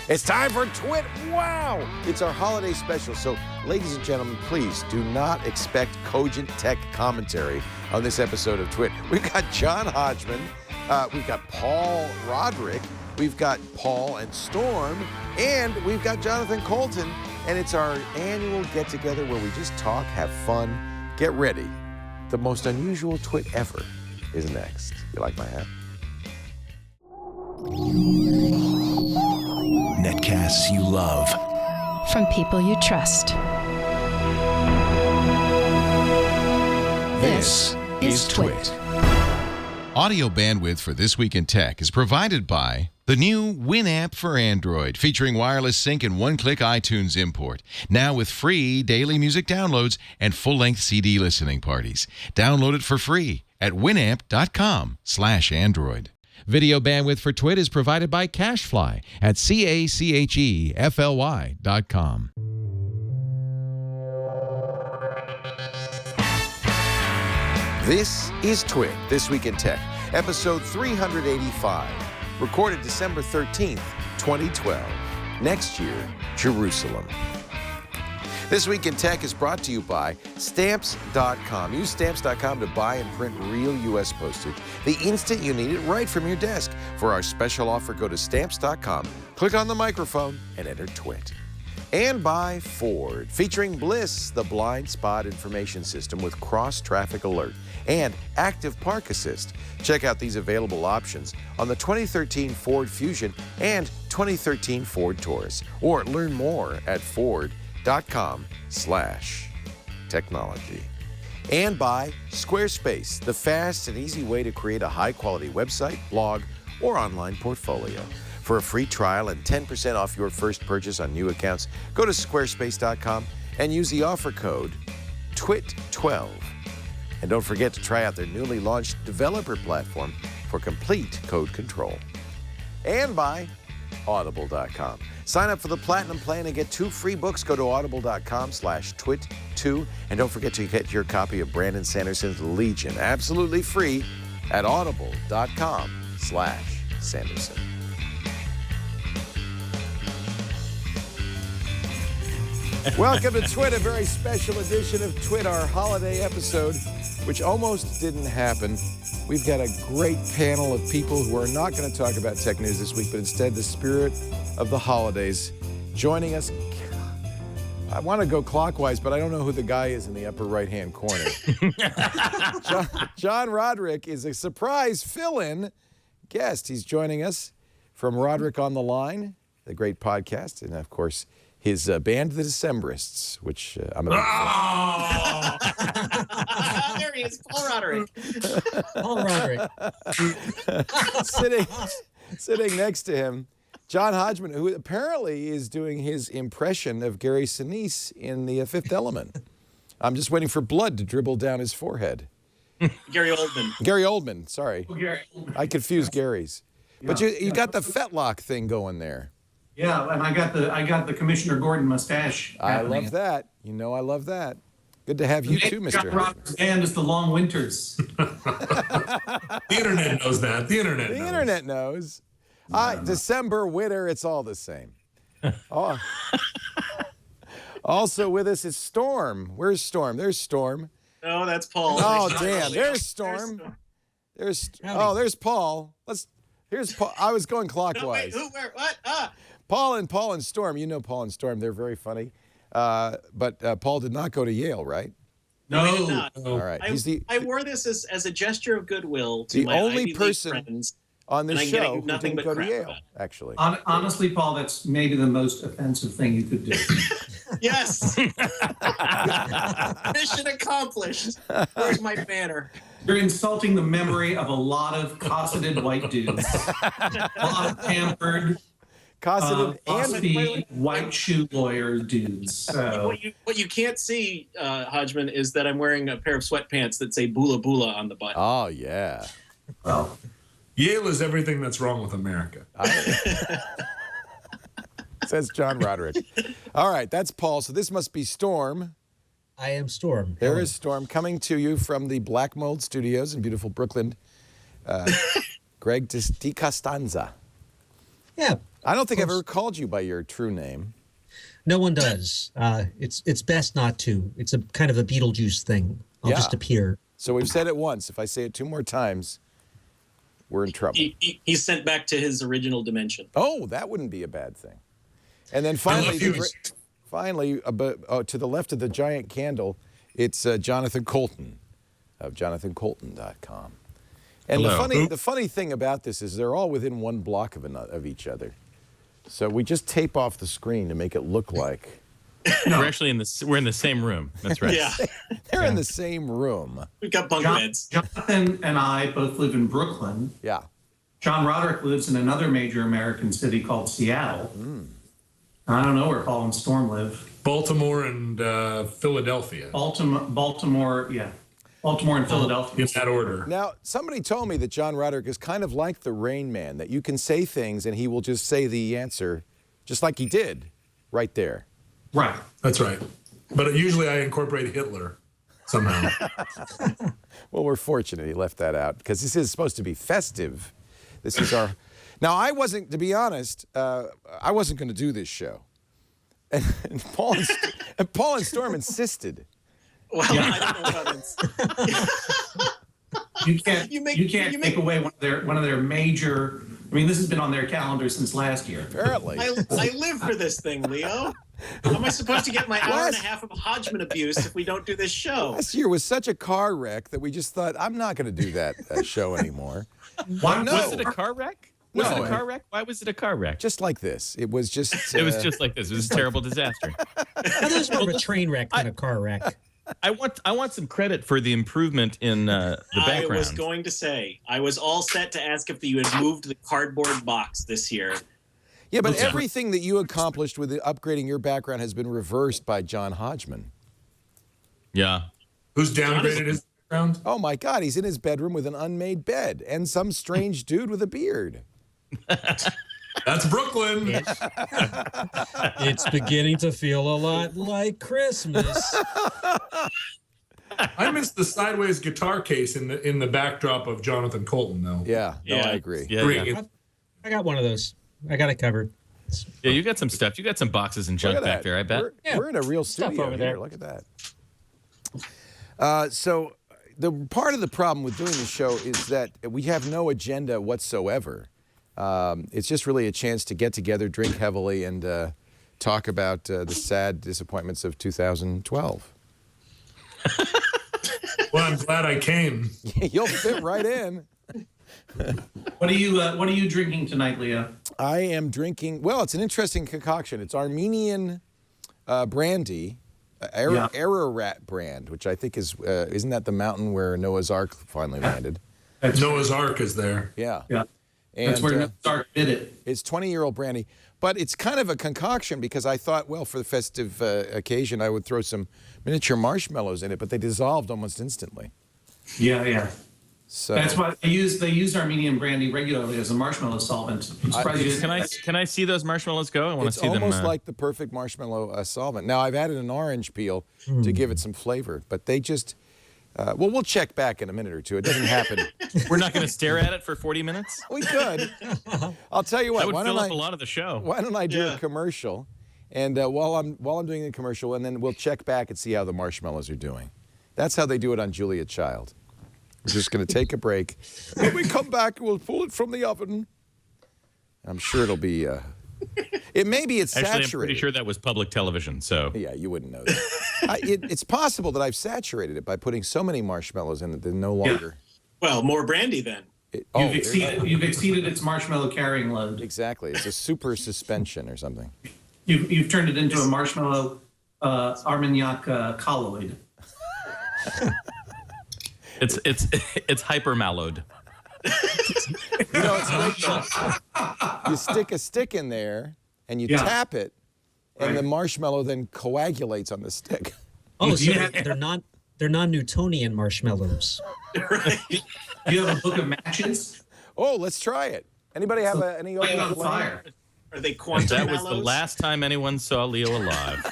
It's time for TWiT Wow! It's our holiday special, so ladies and gentlemen, please do not expect cogent tech commentary on this episode of TWiT. We've got John Hodgman, we've got Paul Roderick, we've got Paul and Storm, and we've got Jonathan Coulton, and it's our annual get-together where we just talk, have fun, get ready. The most unusual TWiT ever is next. You like my hat? Netcasts you love. From people you trust. This is TWiT. Audio bandwidth for This Week in Tech is provided by the new Winamp for Android, featuring wireless sync and one-click iTunes import. Now with free daily music downloads and full-length CD listening parties. Download it for free at winamp.com/Android. Video bandwidth for TWiT is provided by CacheFly at CacheFly.com. This is TWiT, This Week in Tech, episode 385, recorded December 13th, 2012. Next year, Jerusalem. This Week in Tech is brought to you by Stamps.com. Use Stamps.com to buy and print real U.S. postage the instant you need it right from your desk. For our special offer, go to Stamps.com, click on the microphone, and enter TWiT. And by Ford, featuring Bliss, the blind spot information system with cross-traffic alert and active park assist. Check out these available options on the 2013 Ford Fusion and 2013 Ford Taurus, or learn more at Ford.com/technology. And by Squarespace, the fast and easy way to create a high-quality website, blog, or online portfolio. For a free trial and 10% off your first purchase on new accounts, go to squarespace.com and use the offer code TWiT12. And don't forget to try out their newly launched developer platform for complete code control. And by Audible.com. Sign up for the Platinum plan and get 2 free books. Go to audible.com/TWiT2. And don't forget to get your copy of Brandon Sanderson's Legion absolutely free at audible.com/Sanderson. Welcome to TWiT, a very special edition of TWiT, our holiday episode, which almost didn't happen. We've got a great panel of people who are not going to talk about tech news this week, but instead the spirit of the holidays. Joining us, I want to go clockwise, but I don't know who the guy is in the upper right-hand corner. John Roderick is a surprise fill-in guest. He's joining us from Roderick on the Line, the great podcast, and of course, his band, the Decemberists, which I'm a big fan. There he is, Paul Roderick. Paul Roderick. Sitting next to him, John Hodgman, who apparently is doing his impression of Gary Sinise in The Fifth Element. I'm just waiting for blood to dribble down his forehead. Gary Oldman. Gary Oldman, sorry. Oh, Gary Oldman. I confused Gary's. But you got the fetlock thing going there. Yeah, and I got the Commissioner Gordon mustache. I love that. You know I love that. Good to have you too, Mr. Robert's band is the Long Winters. The internet knows that. The internet knows. December, winter, it's all the same. Oh. Also with us is Storm. Where's Storm? There's Storm. No, that's Paul. Oh, damn. There's Storm. There's Paul. Here's Paul. I was going clockwise. No, wait, who, where, what? Paul and Storm. You know Paul and Storm. They're very funny. But Paul did not go to Yale, right? No, he did not. All right. I wore this as a gesture of goodwill to my only Ivy person League friends. On this show who nothing didn't but go to Yale, about. actually. Honestly, Paul, that's maybe the most offensive thing you could do. Yes. Mission accomplished. Where's my banner? You're insulting the memory of a lot of cosseted white dudes. A lot of pampered, bossy, white shoe lawyer dudes. So. What you can't see, Hodgman, is that I'm wearing a pair of sweatpants that say Bula Bula on the button. Oh, yeah. Well, Yale is everything that's wrong with America. Says John Roderick. All right, that's Paul. So this must be Storm. I am Storm. There is Storm coming to you from the Black Mold Studios in beautiful Brooklyn. Greg Dicostanzo. Yeah, I don't think I've ever called you by your true name. No one does. It's best not to. It's a kind of a Beetlejuice thing. I'll just appear. So we've said it once. If I say it 2 more times, we're in trouble. He's sent back to his original dimension. Oh, that wouldn't be a bad thing. And then finally, to the left of the giant candle, it's Jonathan Coulton of jonathancoulton.com. And the funny thing about this is they're all within 1 block of each other. So we just tape off the screen to make it look like we're actually we're in the same room. That's right. Yeah. they're in the same room. We've got bunk beds. Jonathan and I both live in Brooklyn. Yeah. John Roderick lives in another major American city called Seattle. I don't know where Paul and Storm live. Baltimore and Philadelphia. Baltimore and Philadelphia. In that order. Now, somebody told me that John Roderick is kind of like the Rain Man, that you can say things and he will just say the answer just like he did right there. Right. That's right. But usually I incorporate Hitler somehow. Well, we're fortunate he left that out because this is supposed to be festive. This is our... Now, I wasn't, to be honest, I wasn't going to do this show. And Paul and Storm insisted. Well, I don't know about You can't take away one of their major. I mean, this has been on their calendar since last year. Apparently, I live for this thing, Leo. How am I supposed to get my hour and a half of Hodgman abuse if we don't do this show? Last year was such a car wreck that we just thought, I'm not going to do that show anymore. Why? No. Was it a car wreck? Was it a car wreck? Why was it a car wreck? Just like this. It was just... it was just like this. It was a terrible disaster. That was more of a train wreck than a car wreck. I want some credit for the improvement in the background. I was going to say, I was all set to ask if you had moved the cardboard box this year. Yeah, but everything that you accomplished with upgrading your background has been reversed by John Hodgman. Yeah. Who's downgraded his background? Oh, my God. He's in his bedroom with an unmade bed and some strange dude with a beard. That's Brooklyn. It's beginning to feel a lot like Christmas. I missed the sideways guitar case in the backdrop of Jonathan Coulton, though. Yeah, no, I agree. Yeah. I got one of those. I got it covered. Yeah, you got some stuff. You got some boxes and junk back there, I bet. We're in a real studio over there. Look at that. So the part of the problem with doing the show is that we have no agenda whatsoever. It's just really a chance to get together, drink heavily, and talk about the sad disappointments of 2012. Well, I'm glad I came. You'll fit right in. What are you drinking tonight, Leo? I am drinking. Well, it's an interesting concoction. It's Armenian brandy, Ararat brand, which I think is isn't that the mountain where Noah's Ark finally landed? Noah's Ark is there. Yeah. Yeah. And, that's where Noah's Ark did it. It's 20-year-old brandy, but it's kind of a concoction because I thought, well, for the festive occasion, I would throw some miniature marshmallows in it, but they dissolved almost instantly. Yeah. So that's why they use Armenian brandy regularly as a marshmallow solvent. Can I see those marshmallows go? I want to see them. It's almost like the perfect marshmallow solvent. Now I've added an orange peel to give it some flavor, but they just. Well, we'll check back in a minute or two. It doesn't happen. We're not going to stare at it for 40 minutes? We could. I'll tell you what. That would fill up a lot of the show. Why don't I do a commercial, and while I'm doing the commercial, and then we'll check back and see how the marshmallows are doing. That's how they do it on Julia Child. We're just going to take a break. When we come back, we'll pull it from the oven. I'm sure it'll be. Maybe it's saturated. Actually, I'm pretty sure that was public television. So yeah, you wouldn't know that. It's possible that I've saturated it by putting so many marshmallows in that they're no longer. Well, more brandy then. You've exceeded its marshmallow carrying load. Exactly. It's a super suspension or something. You've turned it into a marshmallow Armagnac colloid. It's hyper mallowed. You know, it's like you stick a stick in there and you tap it, and the marshmallow then coagulates on the stick. Oh, so they're non-Newtonian marshmallows. Right. Do you have a book of matches? Oh, let's try it. Anybody have any light on fire? Are they quantum That mallows? was the last time anyone saw Leo alive.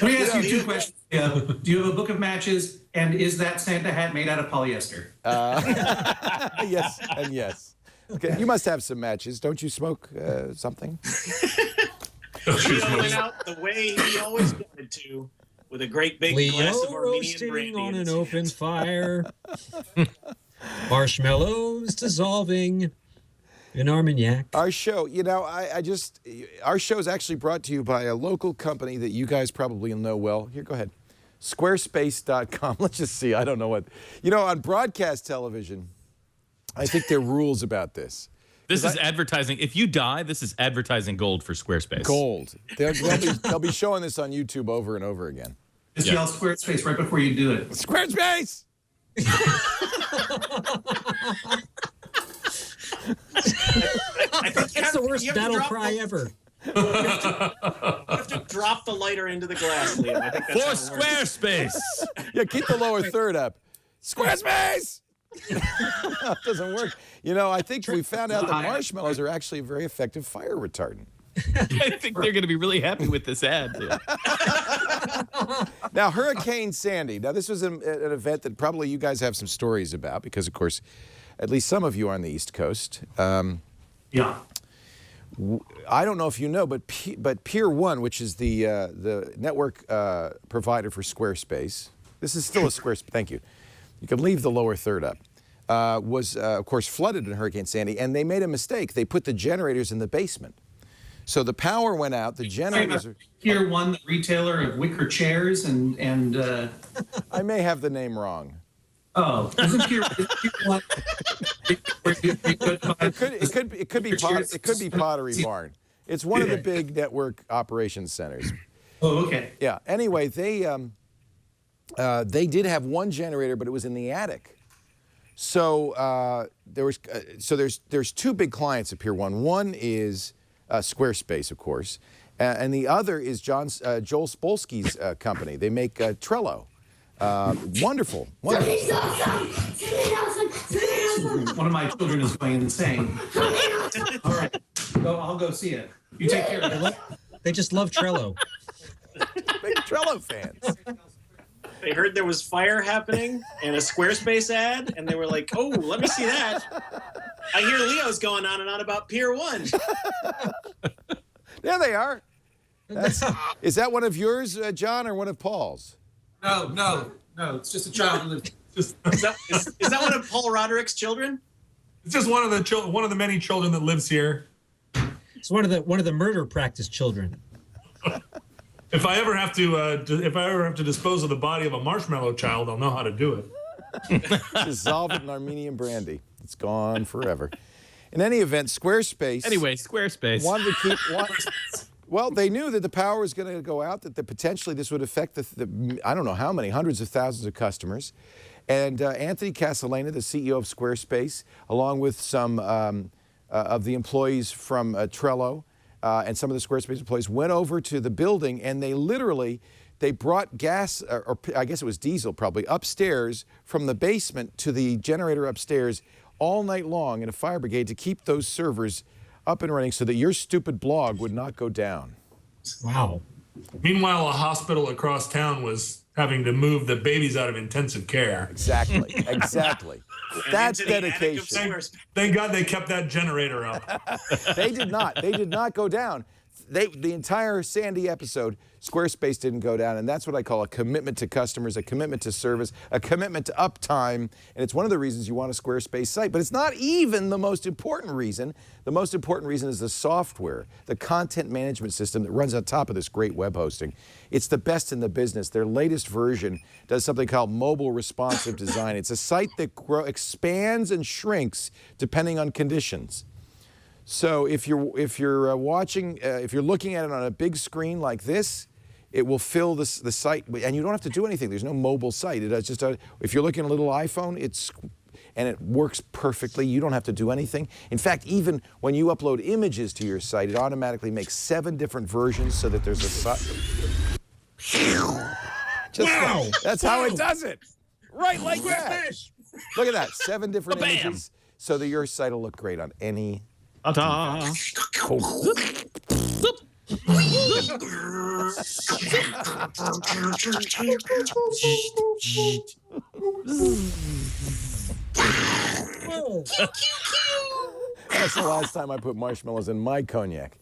Let me ask you two questions. Do you have a book of matches, and is that Santa hat made out of polyester? Yes and yes. Okay, you must have some matches. Don't you smoke something? Leo went out the way he always wanted to, with a great big glass of Armenian roasting brandy on in an his open hands. fire. Marshmallows dissolving in Armagnac. Our show, our show is actually brought to you by a local company that you guys probably know well. Here, go ahead. Squarespace.com. Let's just see. I don't know what. On broadcast television, I think there are rules about this. This is advertising. If you die, this is advertising gold for Squarespace. Gold. They'll be showing this on YouTube over and over again. Just yell Squarespace right before you do it. Squarespace! I think That's the worst battle cry ever. You have to drop the lighter into the glass, Leo. I think that's For how it works. Squarespace. Yeah, keep the lower third up. Squarespace! It doesn't work. I think we found out that marshmallows are actually a very effective fire retardant. I think they're going to be really happy with this ad. Now, Hurricane Sandy. Now, this was an event that probably you guys have some stories about because, of course, at least some of you are on the East Coast. Yeah. I don't know if you know, but Pier 1, which is the network provider for Squarespace, this is still a Squarespace. Thank you. You can leave the lower third up. Was, of course, flooded in Hurricane Sandy, and they made a mistake. They put the generators in the basement. So the power went out. The generators are... Pier 1, the retailer of wicker chairs and I may have the name wrong. Oh, isn't Pier 1? It could be Pottery Barn. It's one of the big network operations centers. Oh, okay. Yeah. Anyway, they did have one generator, but it was in the attic. So there's two big clients at Pier 1. One is Squarespace, of course, and the other is Joel Spolsky's company. They make Trello. Wonderful. One of my children is going insane. All right, I'll go see it. You take care of it. They just love Trello. Big Trello fans. They heard there was fire happening and a Squarespace ad, and they were like, "Oh, let me see that." I hear Leo's going on and on about Pier 1. There they are. Is that one of yours, John, or one of Paul's? No. It's just a child who lives. Is that one of Paul Roderick's children? It's just one of the many children that lives here. It's one of the murder practice children. If I ever have to dispose of the body of a marshmallow child, I'll know how to do it. Dissolve it in Armenian brandy. It's gone forever. In any event, Squarespace. Anyway, Squarespace. Wanted to keep. Well, they knew that the power was going to go out, that potentially this would affect the I don't know how many, hundreds of thousands of customers. And Anthony Casalena, the CEO of Squarespace, along with some of the employees from Trello and some of the Squarespace employees, went over to the building, and they brought gas, or I guess it was diesel probably, upstairs from the basement to the generator upstairs all night long in a fire brigade to keep those servers up and running so that your stupid blog would not go down. Wow. Meanwhile, a hospital across town was having to move the babies out of intensive care. Exactly. That's dedication. Thank God they kept that generator up. They did not go down. The entire Sandy episode, Squarespace didn't go down, and that's what I call a commitment to customers, a commitment to service, a commitment to uptime, and it's one of the reasons you want a Squarespace site. But it's not even the most important reason. The most important reason is the software, the content management system that runs on top of this great web hosting. It's the best in the business. Their latest version does something called mobile responsive design. It's a site that expands and shrinks depending on conditions. So if you're watching, if you're looking at it on a big screen like this, it will fill the site, and you don't have to do anything. There's no mobile site. It does if you're looking at a little iPhone, and it works perfectly. You don't have to do anything. In fact, even when you upload images to your site, it automatically makes 7 different versions so that there's a site. Wow! That's how it does it. Right like that. Look at that. 7 different images so that your site will look great on any. Ta-ta. That's the last time I put marshmallows in my cognac.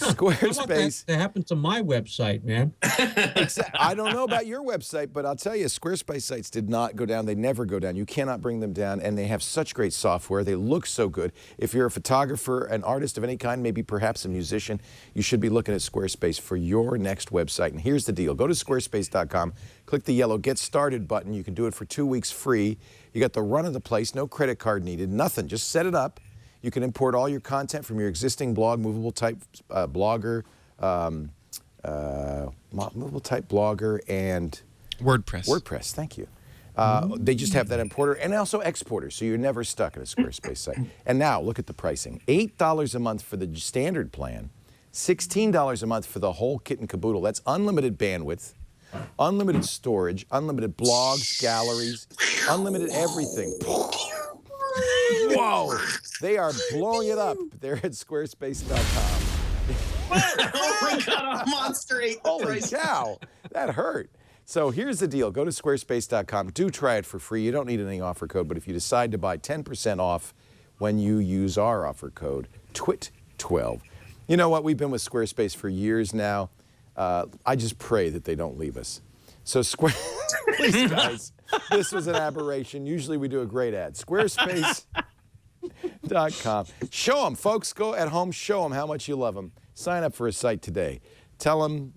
I want Squarespace. that to happen to my website, man. I don't know about your website, but I'll tell you, Squarespace sites did not go down. They never go down. You cannot bring them down, and they have such great software. They look so good. If you're a photographer, an artist of any kind, maybe perhaps a musician, you should be looking at Squarespace for your next website. And here's the deal. Go to squarespace.com, click the yellow Get Started button. You can do it for 2 weeks free. You got the run of the place, no credit card needed, nothing. Just set it up. You can import all your content from your existing blog, movable type blogger, movable type blogger, and WordPress. WordPress, thank you. They just have that importer and also exporter, so you're never stuck in a Squarespace site. And now, look at the pricing. $8 a month for the standard plan, $16 a month for the whole kit and caboodle. That's unlimited bandwidth, unlimited storage, unlimited blogs, galleries, unlimited everything. Whoa! They are blowing it up. They're at squarespace.com. Oh my God, a monster ate the Holy price. cow, that hurt. So here's the deal. Go to squarespace.com. Do try it for free. You don't need any offer code, but if you decide to buy 10% off when you use our offer code, TWiT12. You know what? We've been with Squarespace for years now. I just pray that they don't leave us. So please, guys, this was an aberration. Usually we do a great ad. Squarespace.com. Show them, folks. Go at home. Show them how much you love them. Sign up for a site today. Tell them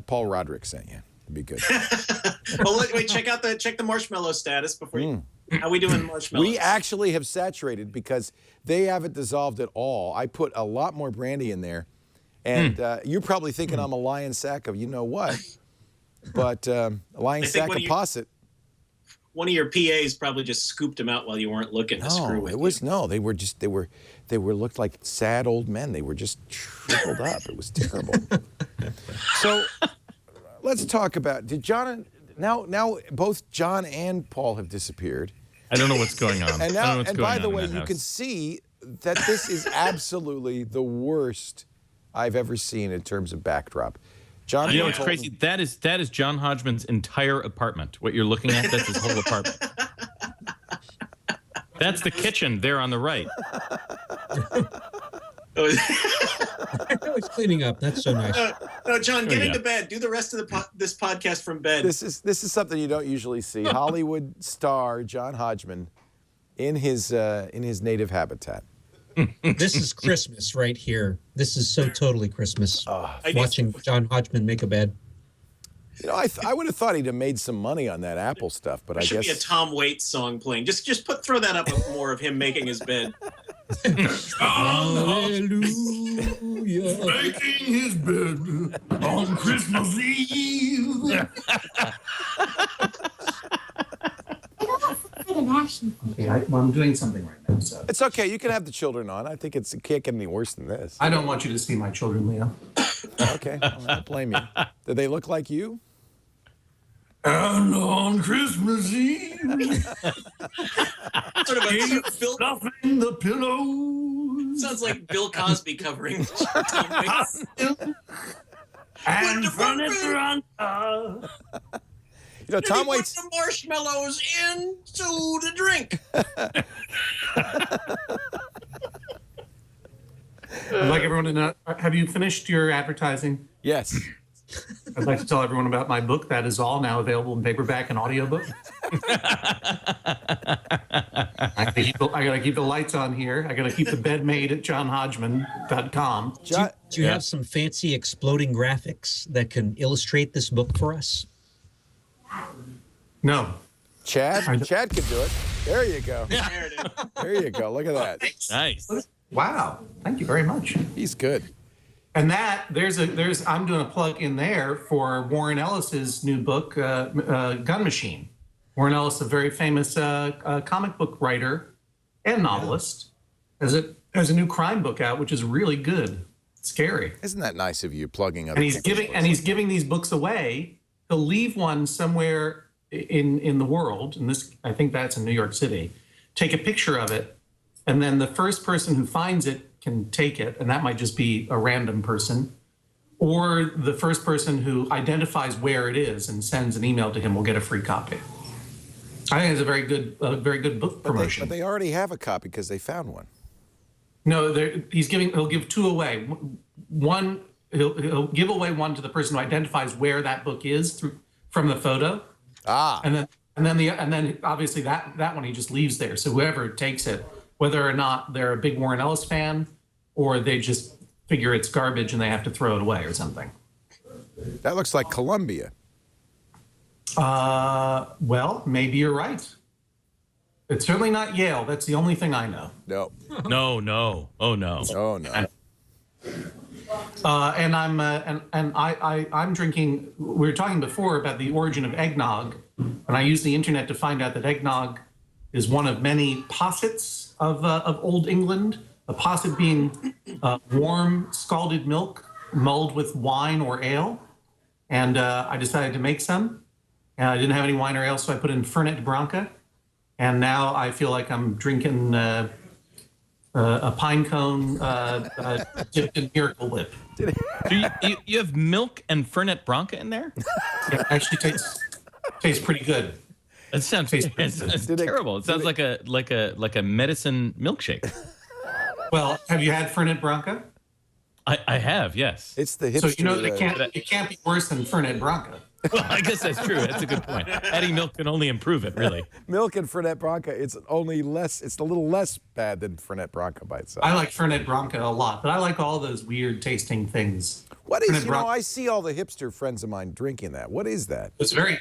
Paul Roderick sent you. It'd be good. Well, wait, check the marshmallow status before you. How we doing marshmallows? We actually have saturated because they haven't dissolved at all. I put a lot more brandy in there. And you're probably thinking I'm a lion sack of you know what. But a lion sack of posset. One of your PAs probably just scooped them out while you weren't looking to screw with They looked like sad old men. They were just shriveled up. It was terrible. So let's talk about, now both John and Paul have disappeared. I don't know what's going on. And by the way, you can see that this is absolutely the worst I've ever seen in terms of backdrop. John, you know what's crazy? That is John Hodgman's entire apartment. What you're looking at, that's his whole apartment. That's the kitchen there on the right. I was cleaning up. That's so nice. No, John, get into bed. Do the rest of this podcast from bed. This is something you don't usually see. Hollywood star John Hodgman in his native habitat. This is Christmas right here. This is so totally Christmas. Watching John Hodgman make a bed. You know, I would have thought he'd have made some money on that Apple stuff, but I guess should be a Tom Waits song playing. Just throw that up with more of him making his bed. Hallelujah. Making his bed on Christmas Eve. Okay, I'm doing something right now, so. it's okay. You can have the children on. I think it can't get any worse than this. I don't want you to see my children, Leo. Okay, I don't blame you. Do they look like you? And on Christmas Eve, Sort of a stuffing the pillows. sounds like Bill Cosby covering Tom Waits. And funny front. You know, Tom Waits. Put the marshmallows into the drink. I'd like everyone to know, have you finished your advertising? Yes. I'd like to tell everyone about my book. That is all now available in paperback and audiobook. I gotta keep the lights on here. I gotta keep the bed made at johnhodgman.com. Do you have some fancy exploding graphics that can illustrate this book for us? No. Chad can do it. There you go. There it is. There you go. Look at that. Nice. Wow. Thank you very much. He's good. And I'm doing a plug in there for Warren Ellis's new book, Gun Machine. Warren Ellis, a very famous comic book writer and novelist, has a new crime book out, which is really good. It's scary. Isn't that nice of you plugging up? And he's giving these books away. He'll leave one somewhere in the world, and I think that's in New York City. Take a picture of it, and then the first person who finds it can take it, and that might just be a random person, or the first person who identifies where it is and sends an email to him will get a free copy. I think it's a very good book promotion. But they already have a copy because they found one. No, he'll give two away. One, he'll give away one to the person who identifies where that book is from the photo. And then obviously that one he just leaves there. So whoever takes it, whether or not they're a big Warren Ellis fan or they just figure it's garbage and they have to throw it away or something. That looks like Columbia. Well, maybe you're right. It's certainly not Yale. That's the only thing I know. No. No. Oh no. Oh no. And I'm drinking. We were talking before about the origin of eggnog, and I used the internet to find out that eggnog is one of many possets of Old England. A posset being warm scalded milk mulled with wine or ale, and I decided to make some. And I didn't have any wine or ale, so I put in Fernet Branca, and now I feel like I'm drinking a pine cone dipped in Miracle Whip. Do you have milk and Fernet Branca in there? Yeah, actually tastes pretty good. It sounds it's terrible. It sounds like a medicine milkshake. Well, have you had Fernet Branca? I have, yes. It's the hipster. So you know it can't be worse than Fernet Branca. Well, I guess that's true. That's a good point. Adding milk can only improve it, really. Milk and Fernet Branca, it's a little less bad than Fernet Branca by itself. I like Fernet Branca a lot, but I like all those weird tasting things. What is, I see all the hipster friends of mine drinking that. What is that? It's very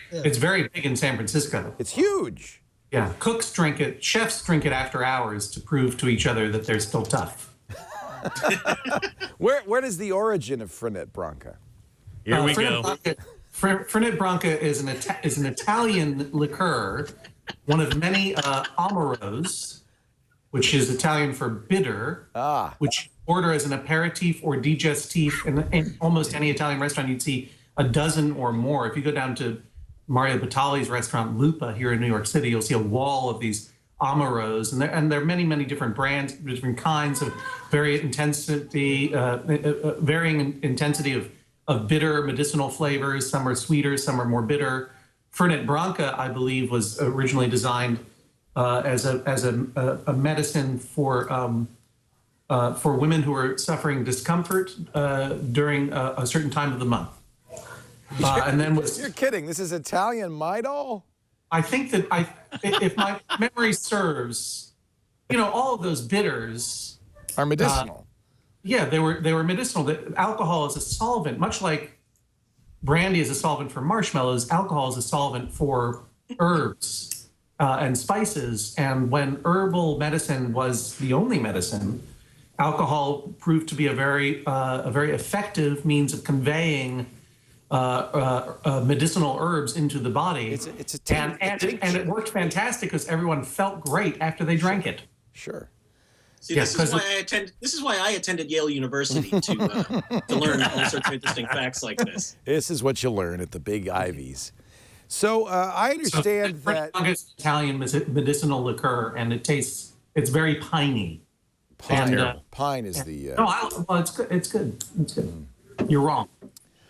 big in San Francisco. It's huge. Yeah, cooks drink it, chefs drink it after hours to prove to each other that they're still tough. Where does the origin of Fernet Branca? Here we go. Fernet Branca is an Italian liqueur, one of many Amaros, which is Italian for bitter, which you order as an aperitif or digestif. In almost any Italian restaurant, you'd see a dozen or more. If you go down to Mario Batali's restaurant Lupa here in New York City, you'll see a wall of these Amaros, and there are many, many different brands, different kinds of varying intensity of bitter medicinal flavors. Some are sweeter, some are more bitter. Fernet Branca, I believe, was originally designed as a medicine for women who are suffering discomfort during a certain time of the month. And then you're kidding. This is Italian Midol? I think that if my memory serves, all of those bitters are medicinal. Yeah, they were medicinal. Alcohol is a solvent, much like brandy is a solvent for marshmallows. Alcohol is a solvent for herbs and spices. And when herbal medicine was the only medicine, alcohol proved to be a very effective means of conveying medicinal herbs into the body. And it worked fantastic because everyone felt great after they drank it. Sure. See, this is why I attended Yale University to learn all sorts of interesting facts like this. This is what you learn at the big Ivies. So I understand that it's Italian medicinal liqueur, and it's very piney. Pine is the. It's good. It's good. You're wrong.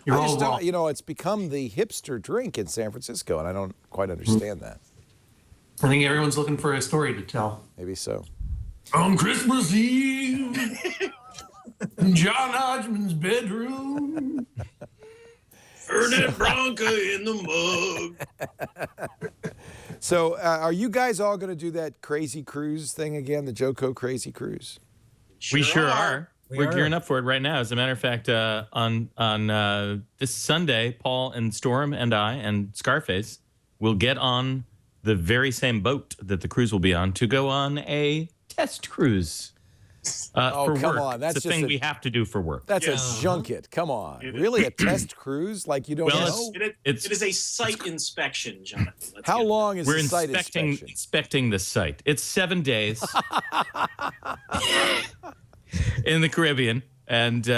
You're all wrong. It's become the hipster drink in San Francisco, and I don't quite understand that. I think everyone's looking for a story to tell. Maybe so. On Christmas Eve, in John Hodgman's bedroom, Fernet Branca in the mug. So, are you guys all going to do that crazy cruise thing again, the Joko crazy cruise? We sure are. We're gearing up for it right now. As a matter of fact, on this Sunday, Paul and Storm and I and Scarface will get on the very same boat that the cruise will be on to go on a test cruise for come work. on. That's it's a thing we have to do for work. That's a junket. Come on. Really? A test cruise? Like you don't know? It is a site inspection, Jonathan. How long is the site inspection? We're inspecting the site. It's 7 days in the Caribbean. And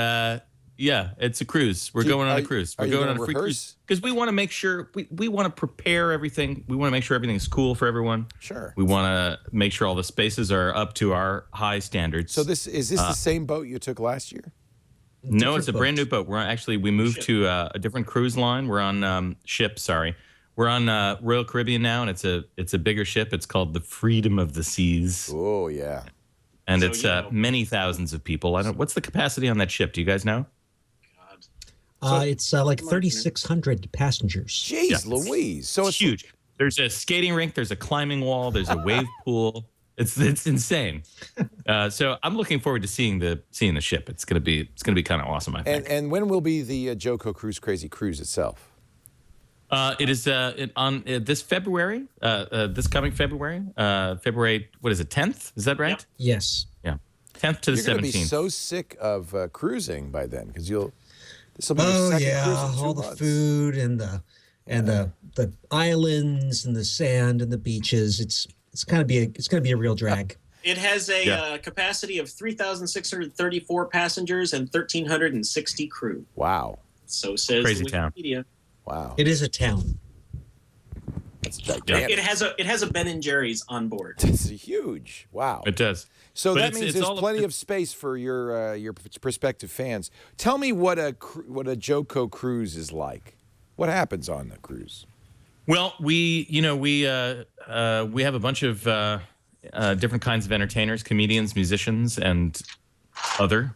it's a cruise. We're going on a cruise. We're going on a free cruise because we want to make sure we want to prepare everything. We want to make sure everything's cool for everyone. Sure. We want to make sure all the spaces are up to our high standards. So is this the same boat you took last year? No, it's a brand new boat. We moved to a different cruise line. We're on ship. Sorry, we're on Royal Caribbean now, and it's a bigger ship. It's called the Freedom of the Seas. Oh yeah. And So, it's you know. many thousands of people. I don't. What's the capacity on that ship? Do you guys know? God. It's like 3,600 passengers. Jeez, Yeah. Louise. So It's huge. There's a skating rink. There's a climbing wall. There's a wave pool. It's insane. So I'm looking forward to seeing the ship. It's gonna be kind of awesome. I think. And when will be the Joko Cruise Crazy Cruise itself? It is on this February. This coming February. February. What is it? 10th? Is that right? Yes. Yeah. 10th to the You're going to 17th. be so sick of cruising by then because this will be your second cruise in 2 all the months. food and the islands and the sand and the beaches. It's gonna be a real drag. It has a capacity of 3,634 passengers and 1,360 crew. Wow. So says Crazy town. Wikipedia. Wow. It is a town. That's gigantic. It has a Ben and Jerry's on board. It's huge. Wow. It does. So But that it's- means it's there's all plenty of space for your prospective fans. Tell me what a Joko cruise is like. What happens on the cruise? Well, we have a bunch of different kinds of entertainers, comedians, musicians, and other.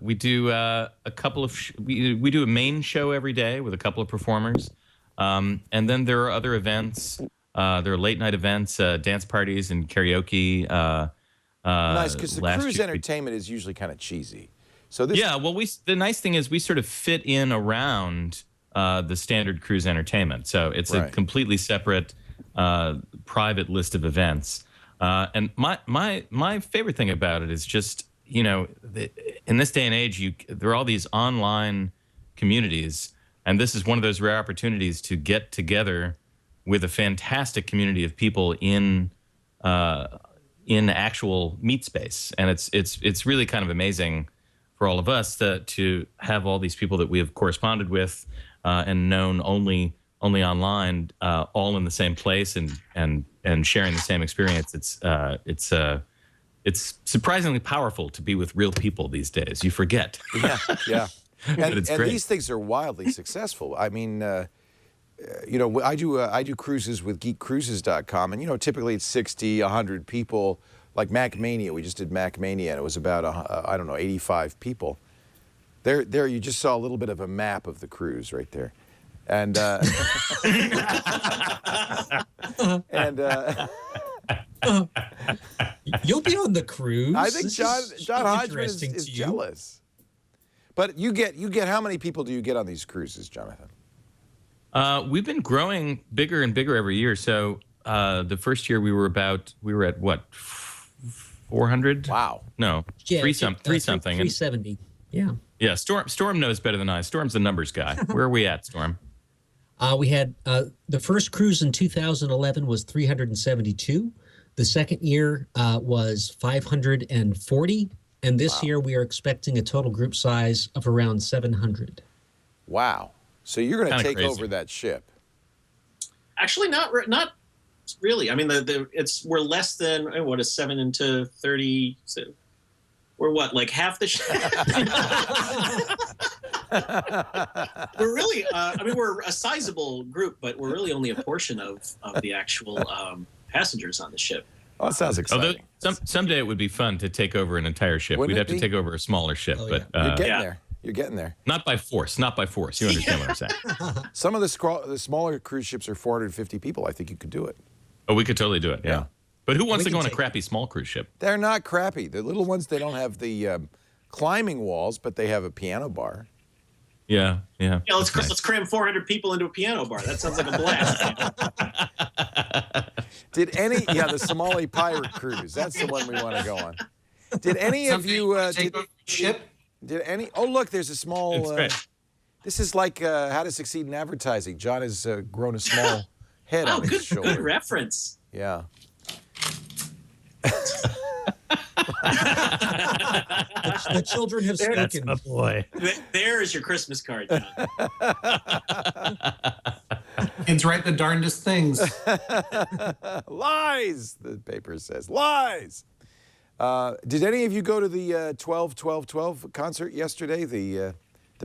We do a couple of we do a main show every day with a couple of performers, and then there are other events. There are late night events, dance parties, and karaoke. Nice, because the last cruise year- entertainment is usually kind of cheesy. So this, Yeah, well, the nice thing is we sort of fit in around the standard cruise entertainment. So it's a Right. completely separate private list of events. And my favorite thing about it is just, in this day and age, there are all these online communities, and this is one of those rare opportunities to get together with a fantastic community of people in actual meet space. And it's really kind of amazing for all of us to have all these people that we have corresponded with and known only online, all in the same place and sharing the same experience. It's surprisingly powerful to be with real people these days. You forget. yeah. And it's great. these things are wildly successful. I mean, I do cruises with geekcruises.com, and typically it's 60, 100 people. Like MacMania, we just did MacMania, and it was about 85 people. There, you just saw a little bit of a map of the cruise right there, and You'll be on the cruise. I think This John is Hodgman interesting is to you. jealous. But you get how many people do you get on these cruises, Jonathan? We've been growing bigger and bigger every year. So the first year we were at what, 400? Wow. No, Yeah, three something. 370. Yeah. Yeah, Storm knows better than I. Storm's the numbers guy. Where are we at, Storm? We had the first cruise in 2011 was 372. The second year was 540. And this year we are expecting a total group size of around 700. Wow. So you're going to Kinda take crazy. over that ship. Actually, not really. I mean, we're less than what is 7 into 30. So we're what, like half the ship? We're really. We're a sizable group, but we're really only a portion of the actual passengers on the ship. Oh, that sounds exciting. Although someday it would be fun to take over an entire ship. Wouldn't We'd it have to be? take over a smaller ship, Oh, but You're getting Yeah. there. You're getting there. not by force. Not by force. You understand what I'm saying? Some of the smaller cruise ships are 450 people. I think you could do it. Oh, we could totally do it. Yeah. But who wants We to go can on a take- crappy small cruise ship? They're not crappy. The little ones, they don't have the climbing walls, but they have a piano bar. Yeah. Yeah, let's That's nice. let's cram 400 people into a piano bar. That sounds like a blast. The Somali pirate cruise? That's the one we want to go on. Did any of you ship? did any? Oh, look, there's a small. It's great. This is like How to Succeed in Advertising. John has grown a small head Oh, on his good shoulder. reference. Yeah. The children have spoken. boy. There is your Christmas card, John. Kids write the darndest things. Lies, the paper says. Lies. Did any of you go to the 12-12-12 concert yesterday? The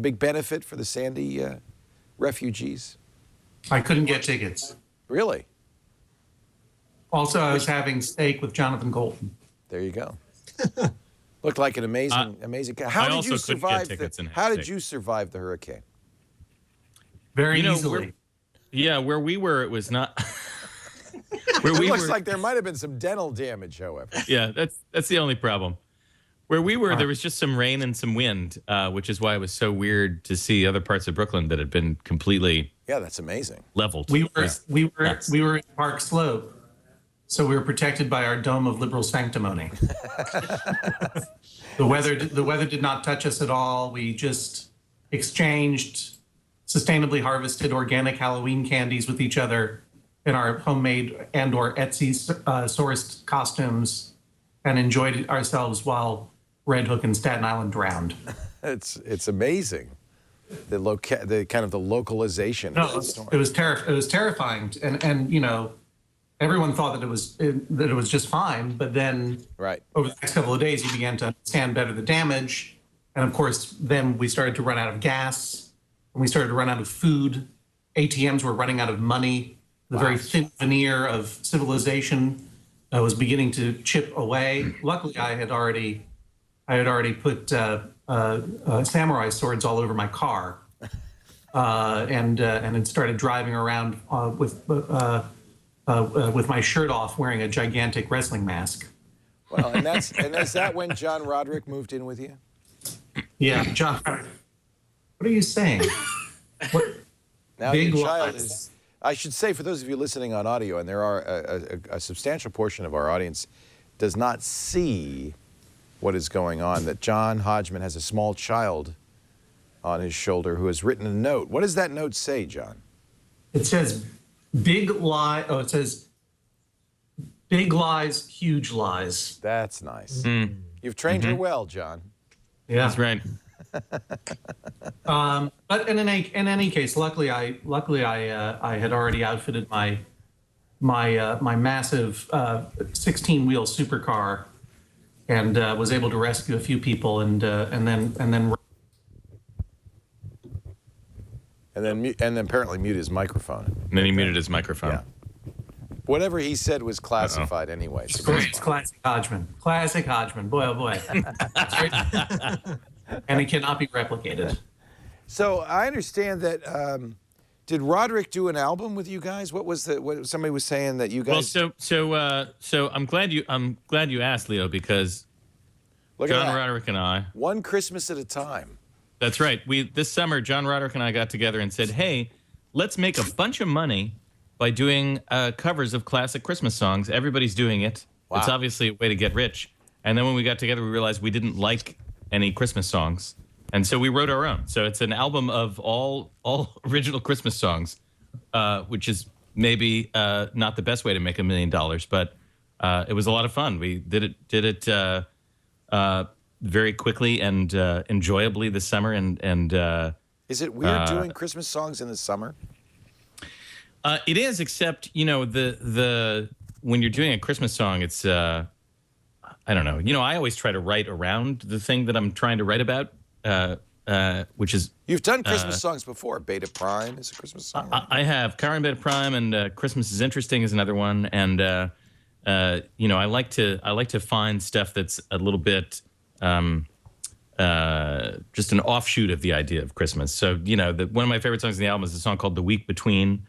big benefit for the Sandy refugees? I couldn't get tickets. Really? Also, I was having steak with Jonathan Coulton. There you go. Looked like an amazing. How did you survive? How did you survive the hurricane? Very easily. Where we were, it was not. It looks like there might have been some dental damage, however. Yeah, that's the only problem. Where we were, there was just some rain and some wind, which is why it was so weird to see other parts of Brooklyn that had been completely that's amazing. leveled. We were in Park Slope, so we were protected by our dome of liberal sanctimony. The weather did not touch us at all. We just exchanged sustainably harvested organic Halloween candies with each other in our homemade and/or Etsy sourced costumes, and enjoyed ourselves while Red Hook and Staten Island drowned. It's amazing, the kind of the localization. No, it was terrifying, and you know, everyone thought that it was just fine, but then over the next couple of days, you began to understand better the damage, and of course, then we started to run out of gas, and we started to run out of food. ATMs were running out of money. The very thin veneer of civilization was beginning to chip away. Luckily, I had already put samurai swords all over my car, and had started driving around with my shirt off, wearing a gigantic wrestling mask. Well, and is that when John Roderick moved in with you? Yeah, John. What are you saying? What? Now your child is. I should say, for those of you listening on audio, and there are a substantial portion of our audience does not see what is going on, that John Hodgman has a small child on his shoulder who has written a note. What does that note say, John? It says, big lie. Oh, it says, big lies, huge lies. That's nice. You've trained her well, John. Yeah. That's right. But in any case, luckily I had already outfitted my massive 16-wheel supercar, and was able to rescue a few people, and then apparently mute his microphone. And then he muted his microphone. Yeah. Whatever he said was classified anyway. So it's classic Hodgman. Classic Hodgman. Boy, oh boy. And it cannot be replicated. So I understand that. Did Roderick do an album with you guys? What somebody was saying that you guys? Well, so I'm glad you asked, Leo, because John Roderick and I. One Christmas at a time. That's right. This summer, John Roderick and I got together and said, "Hey, let's make a bunch of money by doing covers of classic Christmas songs. Everybody's doing it. Wow. It's obviously a way to get rich." And then when we got together, we realized we didn't like any Christmas songs, and so we wrote our own. So it's an album of all original Christmas songs, which is maybe not the best way to make $1 million, but it was a lot of fun. We did it very quickly and enjoyably this summer. And is it weird doing Christmas songs in the summer? It is, except the when you're doing a Christmas song, it's I don't know. I always try to write around the thing that I'm trying to write about, which is... You've done Christmas songs before. Beta Prime is a Christmas song. I have. Karen Beta Prime and Christmas is Interesting is another one. And, I like to find stuff that's a little bit just an offshoot of the idea of Christmas. So, one of my favorite songs in the album is a song called The Week Between,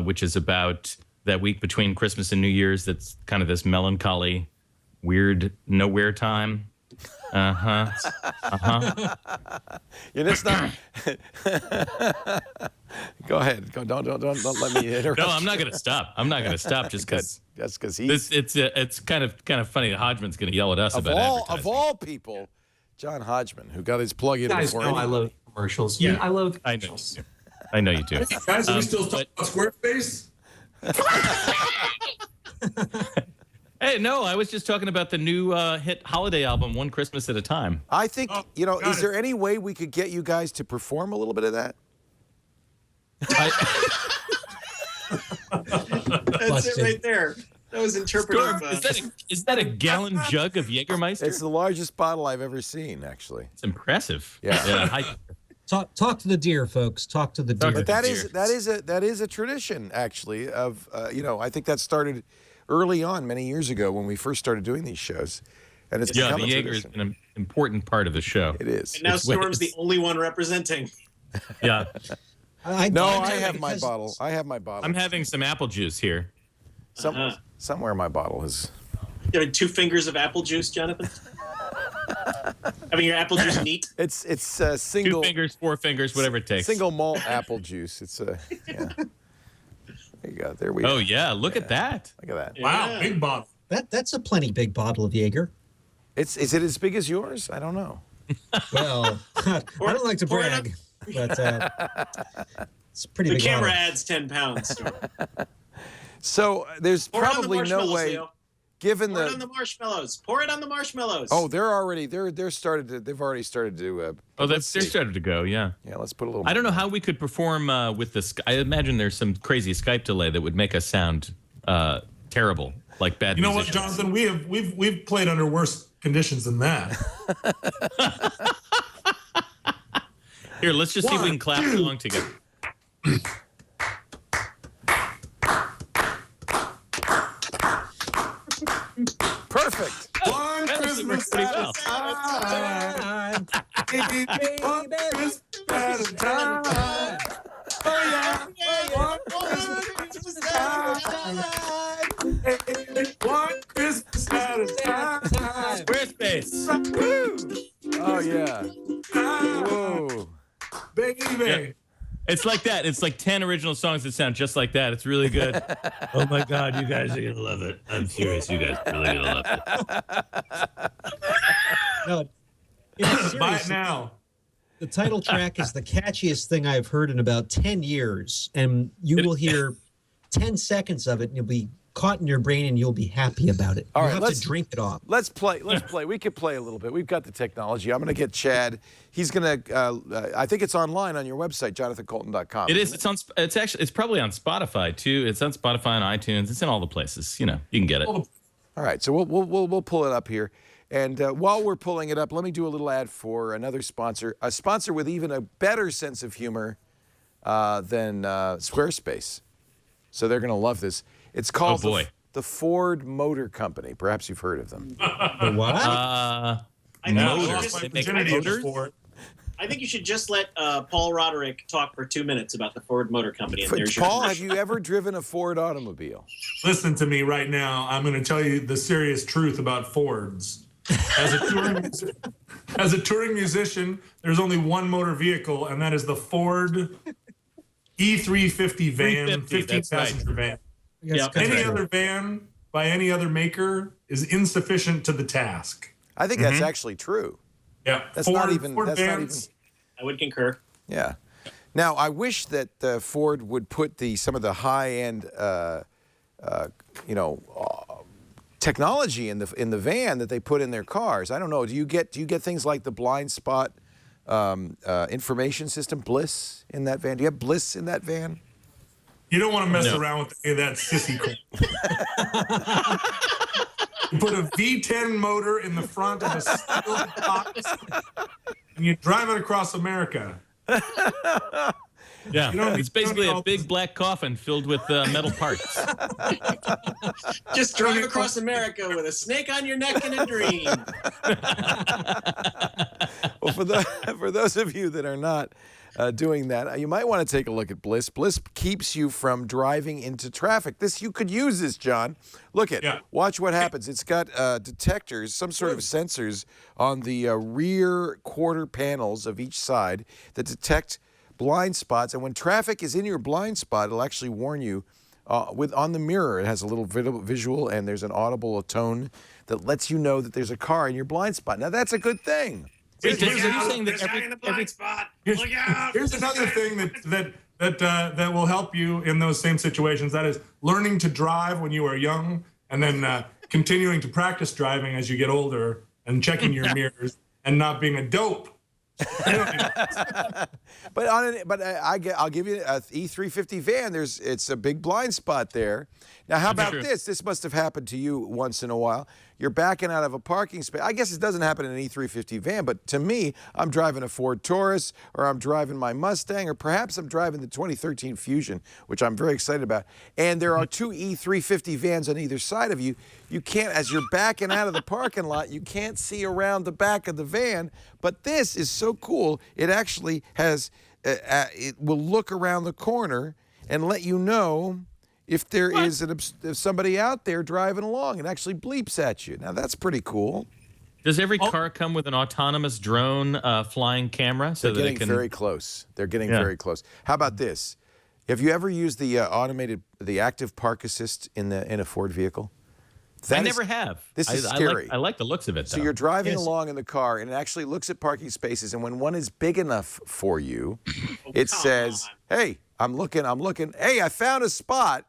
which is about that week between Christmas and New Year's. That's kind of this melancholy, weird nowhere time. You're just not. Go ahead. Go. Don't let me interrupt. No, I'm not going to stop. I'm not going to stop just because. That's because he's. It's kind of funny that Hodgman's going to yell at us about advertising. Of all people, John Hodgman, who got his plug in before. I love commercials. Yeah, I love commercials. I know you do. Guys, are we still talking about Squarespace? Hey, no, I was just talking about the new hit holiday album, One Christmas at a Time. I think, is there any way we could get you guys to perform a little bit of that? That's it right there. That was interpretive. Storm, is that a gallon jug of Jägermeister? It's the largest bottle I've ever seen, actually. It's impressive. Yeah. Talk to the deer, folks. Talk to the deer. But that is a tradition, actually. Of I think that started early on, many years ago, when we first started doing these shows. And it's become the a Jaeger is tradition. an important part of the show. It is. And now Storm's the only one representing. Yeah. I have my bottle. I have my bottle. I'm having some apple juice here. Somewhere my bottle is. You have 2 fingers of apple juice, Jonathan? Having your apple juice neat? It's single. 2 fingers, 4 fingers, whatever it takes. Single malt apple juice. It's a. Yeah. There you go. There we go. Oh, yeah. Look at that. Look at that. Wow, big bottle. That's a plenty big bottle of Jaeger. Is it as big as yours? I don't know. Well, I don't like to brag, but it's pretty The big. camera bottle. adds 10 pounds. Storm. So there's Pour it on the probably no marshmallows, way, Theo. given Pour it on the marshmallows. Pour it on the marshmallows. Oh, they've already started to. Oh, they're let's see. started to go, yeah. Yeah, let's put a little. I don't know how we could perform with the. I imagine there's some crazy Skype delay that would make us sound terrible, like bad. You know what, musicians. Jonathan? We've played under worse conditions than that. Here, let's just see if we can clap along together. Perfect. One Christmas pretty well. at a time. One Christmas at a time. Oh yeah, one Christmas at a time. One Christmas at a time. Squarespace. Woo. Oh yeah. Whoa. Baby. Yeah. It's like that. It's like 10 original songs that sound just like that. It's really good. Oh my God, you guys are going to love it. I'm serious. You guys are really going to love it. No, in all Buy it seriousness, now. the title track is the catchiest thing I've heard in about 10 years, and you will hear 10 seconds of it, and you'll be caught in your brain, and you'll be happy about it. All You'll right, have let's to drink it off. Let's play. We could play a little bit. We've got the technology. I'm going to get Chad. He's going to. I think it's online on your website, jonathancoulton.com. It is. It's probably on Spotify too. It's on Spotify and iTunes. It's in all the places. You can get it. All right, so we'll pull it up here. And while we're pulling it up, let me do a little ad for another sponsor, a sponsor with even a better sense of humor than Squarespace. So they're going to love this. It's called the Ford Motor Company. Perhaps you've heard of them. The what? I Motors. think They make motors? I think you should just let Paul Roderick talk for 2 minutes about the Ford Motor Company. And there's your Paul, have commercial. you ever driven a Ford automobile? Listen to me right now. I'm going to tell you the serious truth about Fords. As a touring musician, there's only one motor vehicle, and that is the Ford E350 van, 15-passenger van. Any other van by any other maker is insufficient to the task. I think that's actually true. Yeah, That's not even. I would concur. Yeah. Now, I wish that Ford would put some of the high-end, technology in the van that they put in their cars. I don't know. Do you get things like the blind spot information system, Bliss, in that van? Do you have Bliss in that van? You don't want to mess around with any of that sissy crap. You put a V10 motor in the front of a steel box, and you drive it across America. Yeah, it's basically a big black coffin filled with metal parts. Just drive across America with a snake on your neck and a dream. Well, for those of you that are not doing that, you might want to take a look at Bliss. Bliss keeps you from driving into traffic. You could use this, John. Look at Watch what happens. It's got detectors, some sort of sensors on the rear quarter panels of each side that detect blind spots, and when traffic is in your blind spot, it'll actually warn you on the mirror. It has a little visual, and there's an audible tone that lets you know that there's a car in your blind spot. Now that's a good thing. Here's another thing that will help you in those same situations. That is learning to drive when you are young, and then continuing to practice driving as you get older, and checking your mirrors and not being a dope. I'll give you a E350 van. It's a big blind spot there. Now, how about this? This must have happened to you once in a while. You're backing out of a parking space. I guess it doesn't happen in an E350 van, but to me, I'm driving a Ford Taurus, or I'm driving my Mustang, or perhaps I'm driving the 2013 Fusion, which I'm very excited about. And there are two E350 vans on either side of you. You can't, as you're backing out of the parking lot, you can't see around the back of the van. But this is so cool. It actually has, it will look around the corner and let you know if there is if somebody out there driving along. It actually bleeps at you. Now, that's pretty cool. Does every car come with an autonomous drone flying camera? So They're getting very close. They're getting very close. How about this? Have you ever used the the active park assist in a Ford vehicle? I never have. This is scary. I like the looks of it, though. So you're driving along in the car, and it actually looks at parking spaces, and when one is big enough for you, it says, hey, I'm looking. Hey, I found a spot.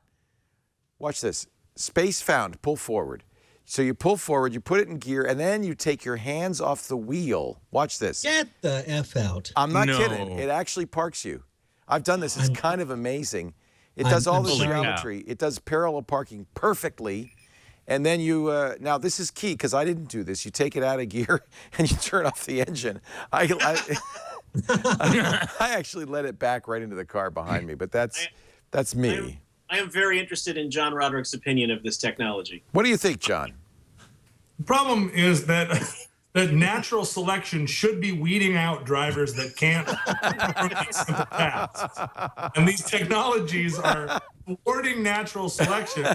Watch this. Space found. Pull forward. So you pull forward, you put it in gear, and then you take your hands off the wheel. Watch this. Get the F out. I'm not kidding. It actually parks you. I've done this. It's kind of amazing. It does all the geometry. It does parallel parking perfectly. And then you, now this is key because I didn't do this. You take it out of gear and you turn off the engine. I actually let it back right into the car behind me, but that's me. I am very interested in John Roderick's opinion of this technology. What do you think, John? The problem is that natural selection should be weeding out drivers that can't perform these simple tasks. And these technologies are thwarting natural selection,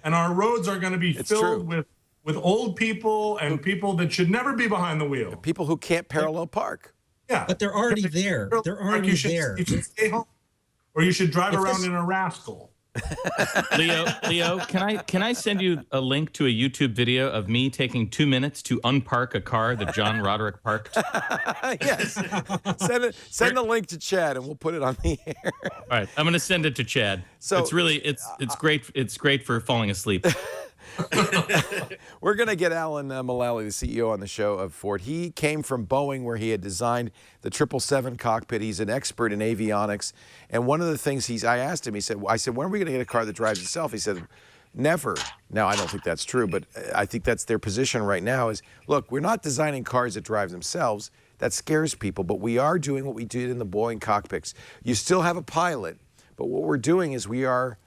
and our roads are going to be filled with old people and people that should never be behind the wheel. People who can't parallel park. Yeah. But they're already there. They're already there. You should stay home. Or you should drive around in a rascal. Leo, can I send you a link to a YouTube video of me taking 2 minutes to unpark a car that John Roderick parked? Yes. Send the link to Chad, and we'll put it on the air. All right, I'm going to send it to Chad. So it's really it's great. It's great for falling asleep. We're going to get Alan Mullally, the CEO on the show of Ford. He came from Boeing, where he had designed the 777 cockpit. He's an expert in avionics. And one of the things I asked him, I said, when are we going to get a car that drives itself? He said, never. Now, I don't think that's true, but I think that's their position right now is, look, we're not designing cars that drive themselves. That scares people, but we are doing what we did in the Boeing cockpits. You still have a pilot, but what we're doing is we are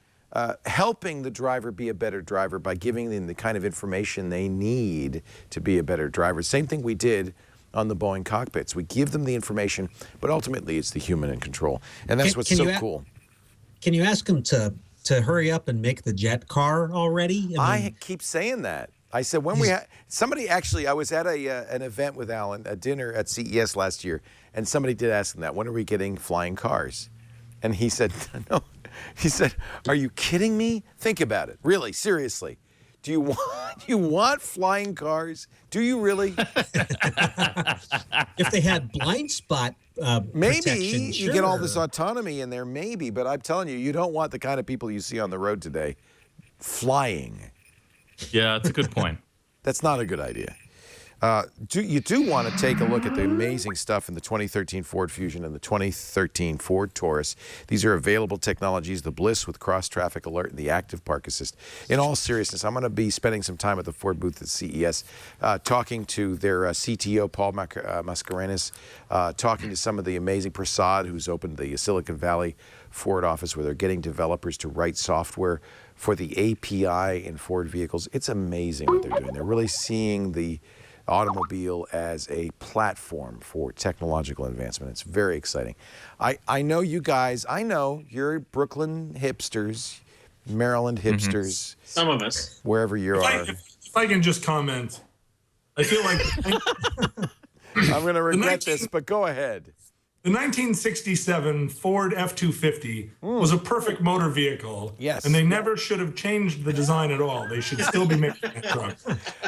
helping the driver be a better driver by giving them the kind of information they need to be a better driver. Same thing we did on the Boeing cockpits. We give them the information, but ultimately it's the human in control. And that's what's so cool. Can you ask them to hurry up and make the jet car already? I keep saying that. I said, when we had somebody actually, I was at an event with Alan, a dinner at CES last year, and somebody did ask him that, when are we getting flying cars? And he said, no. He said, are you kidding me? Think about it. Really, seriously. Do you want flying cars? Do you really? If they had blind spot maybe you sure. get all this autonomy in there, maybe. But I'm telling you, you don't want the kind of people you see on the road today flying. Yeah, that's a good point. That's not a good idea. You do want to take a look at the amazing stuff in the 2013 Ford Fusion and the 2013 Ford Taurus. These are available technologies, the Bliss with cross-traffic alert and the active park assist. In all seriousness, I'm going to be spending some time at the Ford booth at CES, talking to their CTO, Paul Mascarenas, talking to some of the amazing Prasad, who's opened the Silicon Valley Ford office, where they're getting developers to write software for the API in Ford vehicles. It's amazing what they're doing. They're really seeing the automobile as a platform for technological advancement. It's very exciting. I know you guys, I know you're Brooklyn hipsters, Maryland hipsters. Some of us. Wherever you are. If I can just comment, I feel like I'm going to regret this, but go ahead. The 1967 Ford F-250 was a perfect motor vehicle. Yes. And they never should have changed the design at all. They should still be making that truck.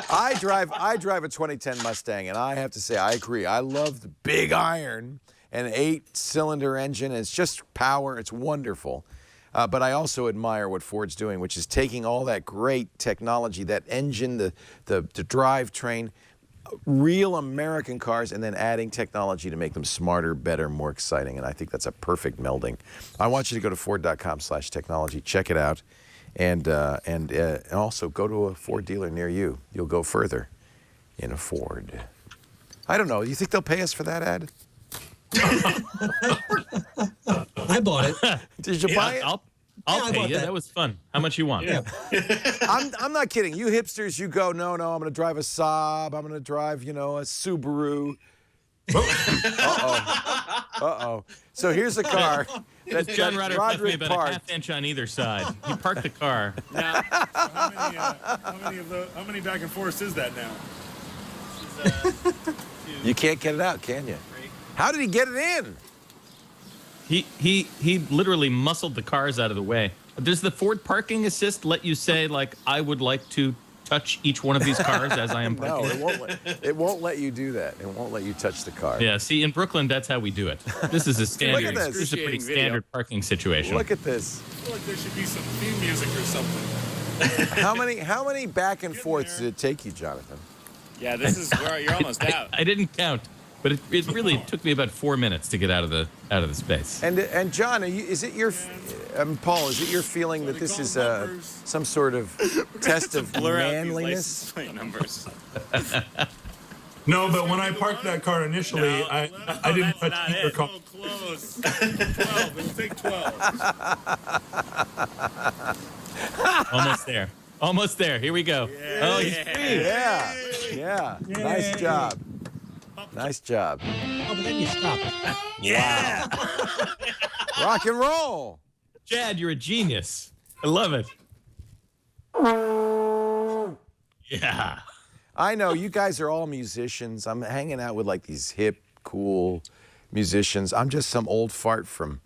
I drive a 2010 Mustang, and I have to say, I agree. I love the big iron and 8-cylinder engine. It's just power. It's wonderful. But I also admire what Ford's doing, which is taking all that great technology, that engine, the drivetrain, real American cars and then adding technology to make them smarter, better, more exciting. And I think that's a perfect melding. I want you to go to Ford.com/technology, check it out, and also go to a Ford dealer near you. You'll go further in a Ford. I don't know. You think they'll pay us for that ad? I bought it. Did you buy it? I'll pay you. That was fun. How much you want? Yeah. I'm not kidding. You hipsters, you go, no, I'm going to drive a Saab. I'm going to drive, a Subaru. Uh-oh. So here's a car that John Roderick left me about parked. a half inch on either side. He parked the car. Now, how many back and forths is that now? You can't get it out, can you? How did he get it in? He literally muscled the cars out of the way. Does the Ford parking assist let you say, like, I would like to touch each one of these cars as I am parking? No, it won't let you do that. It won't let you touch the car. Yeah, see, in Brooklyn, that's how we do it. This is a standard. Look at this. This is a pretty standard parking situation. Look at this. I feel like there should be some theme music or something. How many back and forths did it take you, Jonathan? Yeah, this is where you're almost out. I didn't count, but it really took me about 4 minutes to get out of the space. And John, is it your Paul? Is it your feeling that this is some sort of test of manliness? Numbers. No, but when I parked that car initially, I didn't touch either car. So close. 12. It'll take 12. Almost there. Here we go. Yeah. Oh, he's free. Yeah. Nice job. Nice job. Oh, but then you stop. Yeah. Rock and roll. Chad, you're a genius. I love it. Yeah. I know you guys are all musicians. I'm hanging out with like these hip, cool musicians. I'm just some old fart from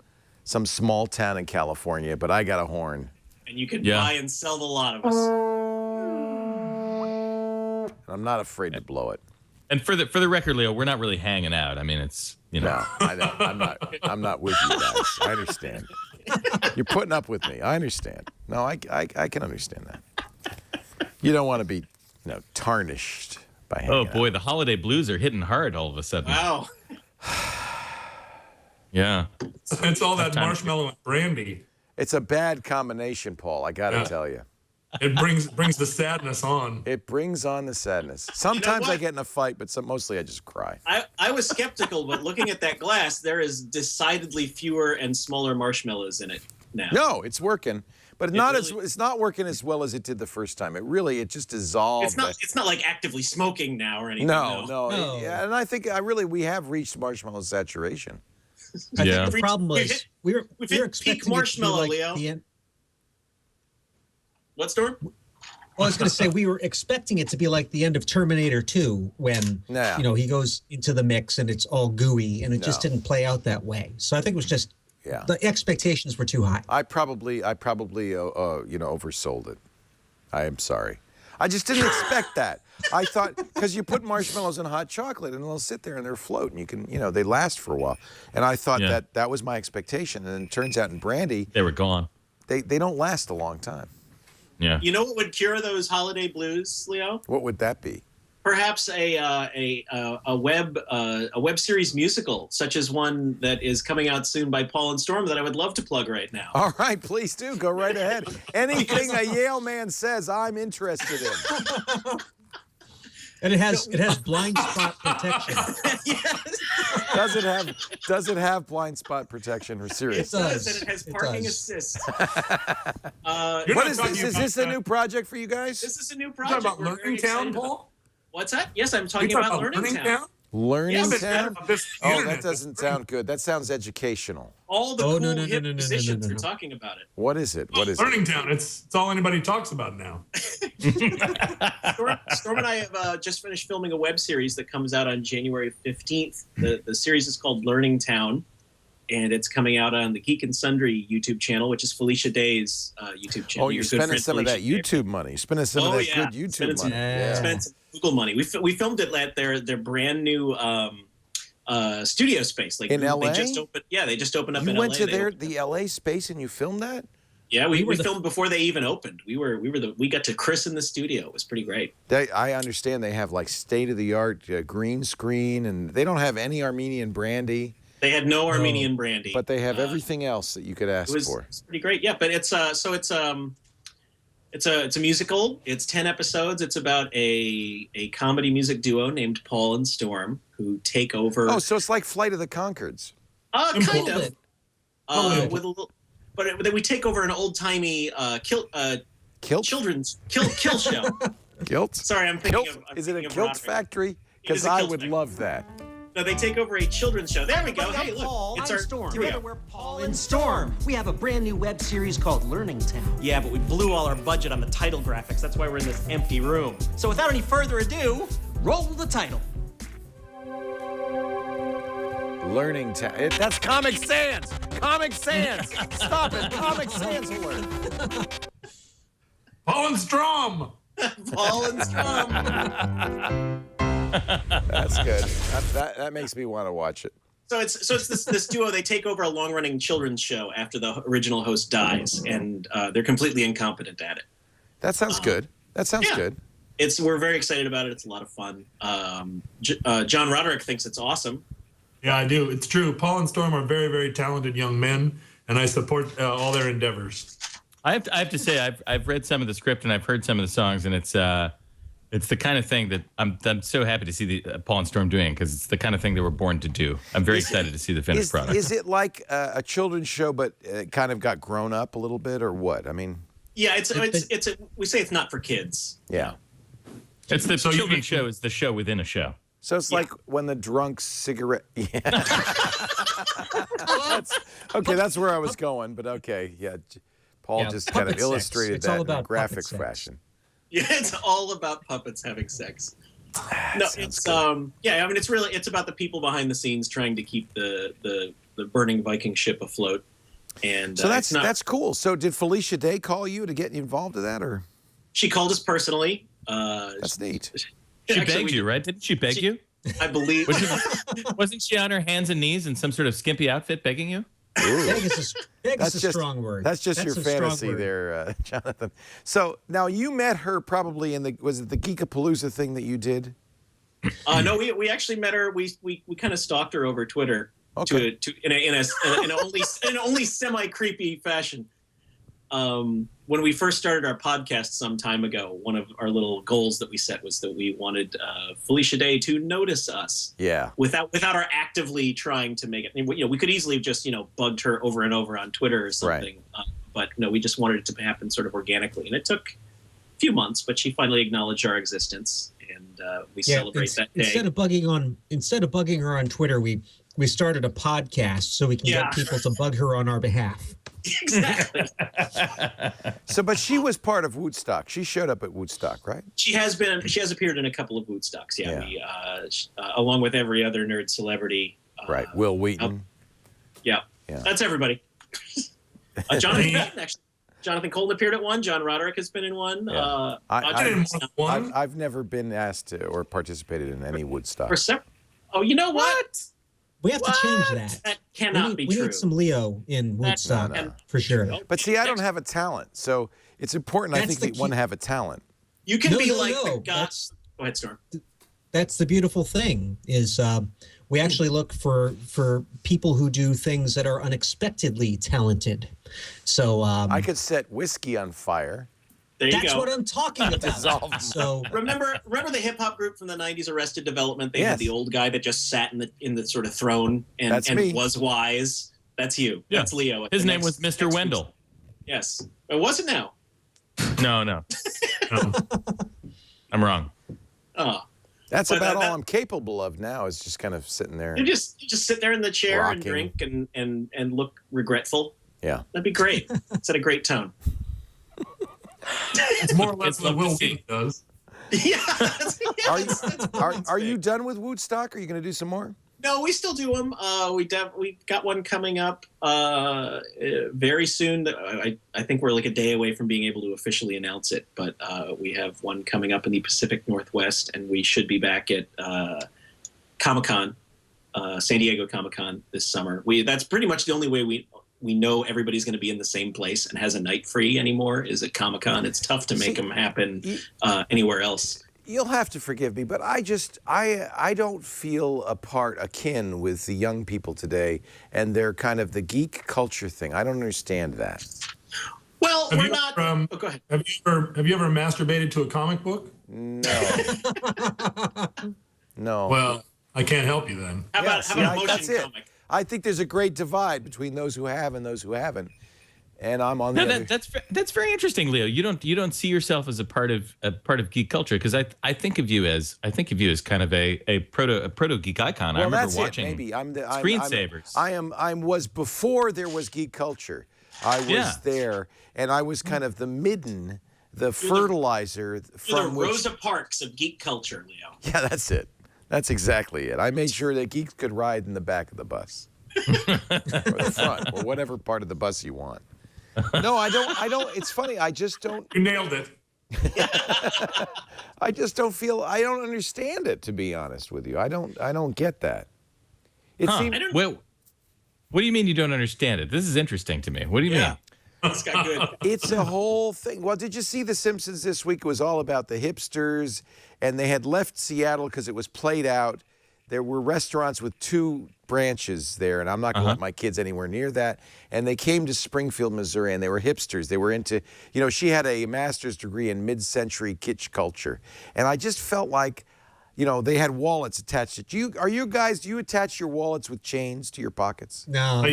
some small town in California, but I got a horn. And you can buy and sell the lot of us. I'm not afraid to blow it. And for the record, Leo, we're not really hanging out. I mean, it's No, I know. I'm not with you guys. I understand. You're putting up with me. I understand. No, I can understand that. You don't want to be, tarnished by hanging oh boy, out. the holiday blues are hitting hard all of a sudden. Wow. Yeah. It's all that marshmallow and brandy. It's a bad combination, Paul. I got to tell you. It brings the sadness on. It brings on the sadness. Sometimes I get in a fight, but mostly I just cry. I was skeptical, but looking at that glass, there is decidedly fewer and smaller marshmallows in it now. No, it's working, but it's not working as well as it did the first time. It just dissolved. It's not like actively smoking now or anything. No. Yeah, and I think we have reached marshmallow saturation. I think the problem was we were expecting peak marshmallow, it to be like Leo. the end. What, Storm? Well, I was going to say we were expecting it to be like the end of Terminator 2 when he goes into the mix and it's all gooey, and it just didn't play out that way. So I think it was just the expectations were too high. I probably oversold it. I am sorry. I just didn't expect that. I thought, because you put marshmallows in hot chocolate and they'll sit there and they're float and you can, they last for a while. And I thought that was my expectation. And it turns out in brandy, they were gone. They don't last a long time. Yeah. You know what would cure those holiday blues, Leo? What would that be? Perhaps a web series musical, such as one that is coming out soon by Paul and Storm that I would love to plug right now. All right, please do. Go right ahead. Anything a Yale man says, I'm interested in. And it has blind spot protection. Yes. Does it have blind spot protection? Or serious? It does, and it has parking assist. What is this? Is this a new project for you guys? This is a new You project. talking about Learning Town, Paul? What's that? Yes, I'm talking about Learning Town. Learning Town? Oh, that Internet. doesn't sound good. That sounds educational. All the cool hip musicians are talking about it. What is it? What is it? Learning Town. It's all anybody talks about now. Storm and I have just finished filming a web series that comes out on January 15th. The series is called Learning Town, and it's coming out on the Geek and Sundry YouTube channel, which is Felicia Day's YouTube channel. Oh, you're spending some of that YouTube money. Spending some of that good YouTube money. Spending some Google money. We filmed it at their brand new studio space. Like in LA? They just opened up in LA. You went to the LA space and you filmed that? Yeah, we filmed before they even opened. We got to christen the studio. It was pretty great. I understand they have like state-of-the-art green screen, and they don't have any Armenian brandy. They had no Armenian brandy, but they have everything else that you could ask for. It's pretty great. Yeah, but it's a musical. It's 10 episodes. It's about a comedy music duo named Paul and Storm who take over. Oh, so it's like Flight of the Conchords. Kind of. With a little. But then we take over an old-timey children's kill show. Kilt? Sorry, I'm thinking Kilt? of. Is it a kilt factory? Because I would love that. No, they take over a children's show. There we go. Hey, look. Paul, it's I'm our Storm. trio. Together we're Paul and Storm. We have a brand new web series called Learning Town. Yeah, but we blew all our budget on the title graphics. That's why we're in this empty room. So without any further ado, roll the title. Learning Town. That's Comic Sans. Comic Sans. Stop it. Comic Sans alert. Paul and Strom. Paul and Strom. That's good. That makes me want to watch it. So it's this duo. They take over a long-running children's show after the original host dies, and they're completely incompetent at it. That sounds good. That sounds good. We're very excited about it. It's a lot of fun. John Roderick thinks it's awesome. Yeah, I do. It's true. Paul and Storm are very, very talented young men, and I support all their endeavors. I have to say I've read some of the script and I've heard some of the songs, and it's the kind of thing that I'm so happy to see Paul and Storm doing, because it's the kind of thing they were born to do. I'm very excited to see the finished product. Is it like a children's show, but it kind of got grown up a little bit, or what? I mean, yeah, we say it's not for kids. Yeah, it's the children's show is the show within a show. So it's like when the drunk cigarette. Yeah. That's where I was going, but okay, yeah. Paul just kind of illustrated that in a graphic fashion. Yeah, it's all about puppets having sex. No, it's it's about the people behind the scenes trying to keep the burning Viking ship afloat. And so that's cool. So did Felicia Day call you to get involved in that, or? She called us personally. That's neat. She begged you, right? Didn't she beg you? I believe. Wasn't she on her hands and knees in some sort of skimpy outfit begging you? Beg is a strong word. That's just your fantasy there, Jonathan. So now you met her probably was it the Geekapalooza thing that you did? No, we actually met her. We kind of stalked her over Twitter. Okay. In an only semi creepy fashion. When we first started our podcast some time ago, one of our little goals that we set was that we wanted Felicia Day to notice us. Yeah. Without her actively trying to make it. We could easily have just bugged her over and over on Twitter or something. Right. But no, we just wanted it to happen sort of organically, and it took a few months, but she finally acknowledged our existence, and we celebrate that day. Instead of bugging her on Twitter, we started a podcast so we can get people to bug her on our behalf. Exactly. But she was part of Woodstock. She showed up at Woodstock, right? She has appeared in a couple of Woodstocks. Yeah. We, along with every other nerd celebrity. Right. Will Wheaton. Yeah. That's everybody. Jonathan Coulton appeared at one. John Roderick has been in one. Yeah. I've never been asked to or participated in any Woodstock. Oh, you know what? We have to change that. That cannot be true. We need some Leo in Woodstock for sure. But see, I don't have a talent, so it's important. I think that one have a talent. You can be like the guy. Go ahead, Storm. That's the beautiful thing is we actually look for people who do things that are unexpectedly talented. So I could set whiskey on fire. That's what I'm talking about. So remember the hip hop group from the '90s, Arrested Development? They had the old guy that just sat in the sort of throne and was wise. That's you. Yeah. That's Leo. His name was Mr. Wendell. Yes, it wasn't now. No. I'm wrong. Oh, that's about all I'm capable of now. Is just kind of sitting there. You just sit there in the chair and drink and look regretful. Yeah, that'd be great. Set a great tone. It's more or less what Will Wheaton does. Yeah. Are you done with Woodstock? Are you going to do some more? No, we still do them. We got one coming up very soon. I think we're like a day away from being able to officially announce it, but we have one coming up in the Pacific Northwest, and we should be back at Comic-Con, San Diego Comic-Con this summer. That's pretty much the only way we know everybody's going to be in the same place and has a night free anymore is at Comic-Con. It's tough to make them happen anywhere else. You'll have to forgive me, but I don't feel akin with the young people today and their kind of the geek culture thing. I don't understand that. Well, we're not. Oh, go ahead. Have you ever masturbated to a comic book? No. No. Well, I can't help you then. How about a motion comic? I think there's a great divide between those who have and those who haven't, and I'm on the other. That's very interesting, Leo. You don't see yourself as a part of geek culture, because I think of you as kind of a proto geek icon. Well, I remember that's watching it. Maybe screensavers. I was before there was geek culture. I was there, and I was kind of the midden, the fertilizer from the Rosa Parks of geek culture, Leo. Yeah, that's it. That's exactly it. I made sure that geeks could ride in the back of the bus, or the front, or whatever part of the bus you want. No, I don't. It's funny. I just don't. You nailed it. I just don't feel. I don't understand it, to be honest with you. I don't get that. It seems. Well, what do you mean you don't understand it? This is interesting to me. What do you mean? It's got good. It's a whole thing. Well, did you see The Simpsons this week? It was all about the hipsters, and they had left Seattle because it was played out. There were restaurants with 2 branches there, and I'm not going to let my kids anywhere near that. And they came to Springfield, Missouri, and they were hipsters. They were into, she had a master's degree in mid-century kitsch culture. And I just felt like, they had wallets attached to it. Do you attach your wallets with chains to your pockets? No. I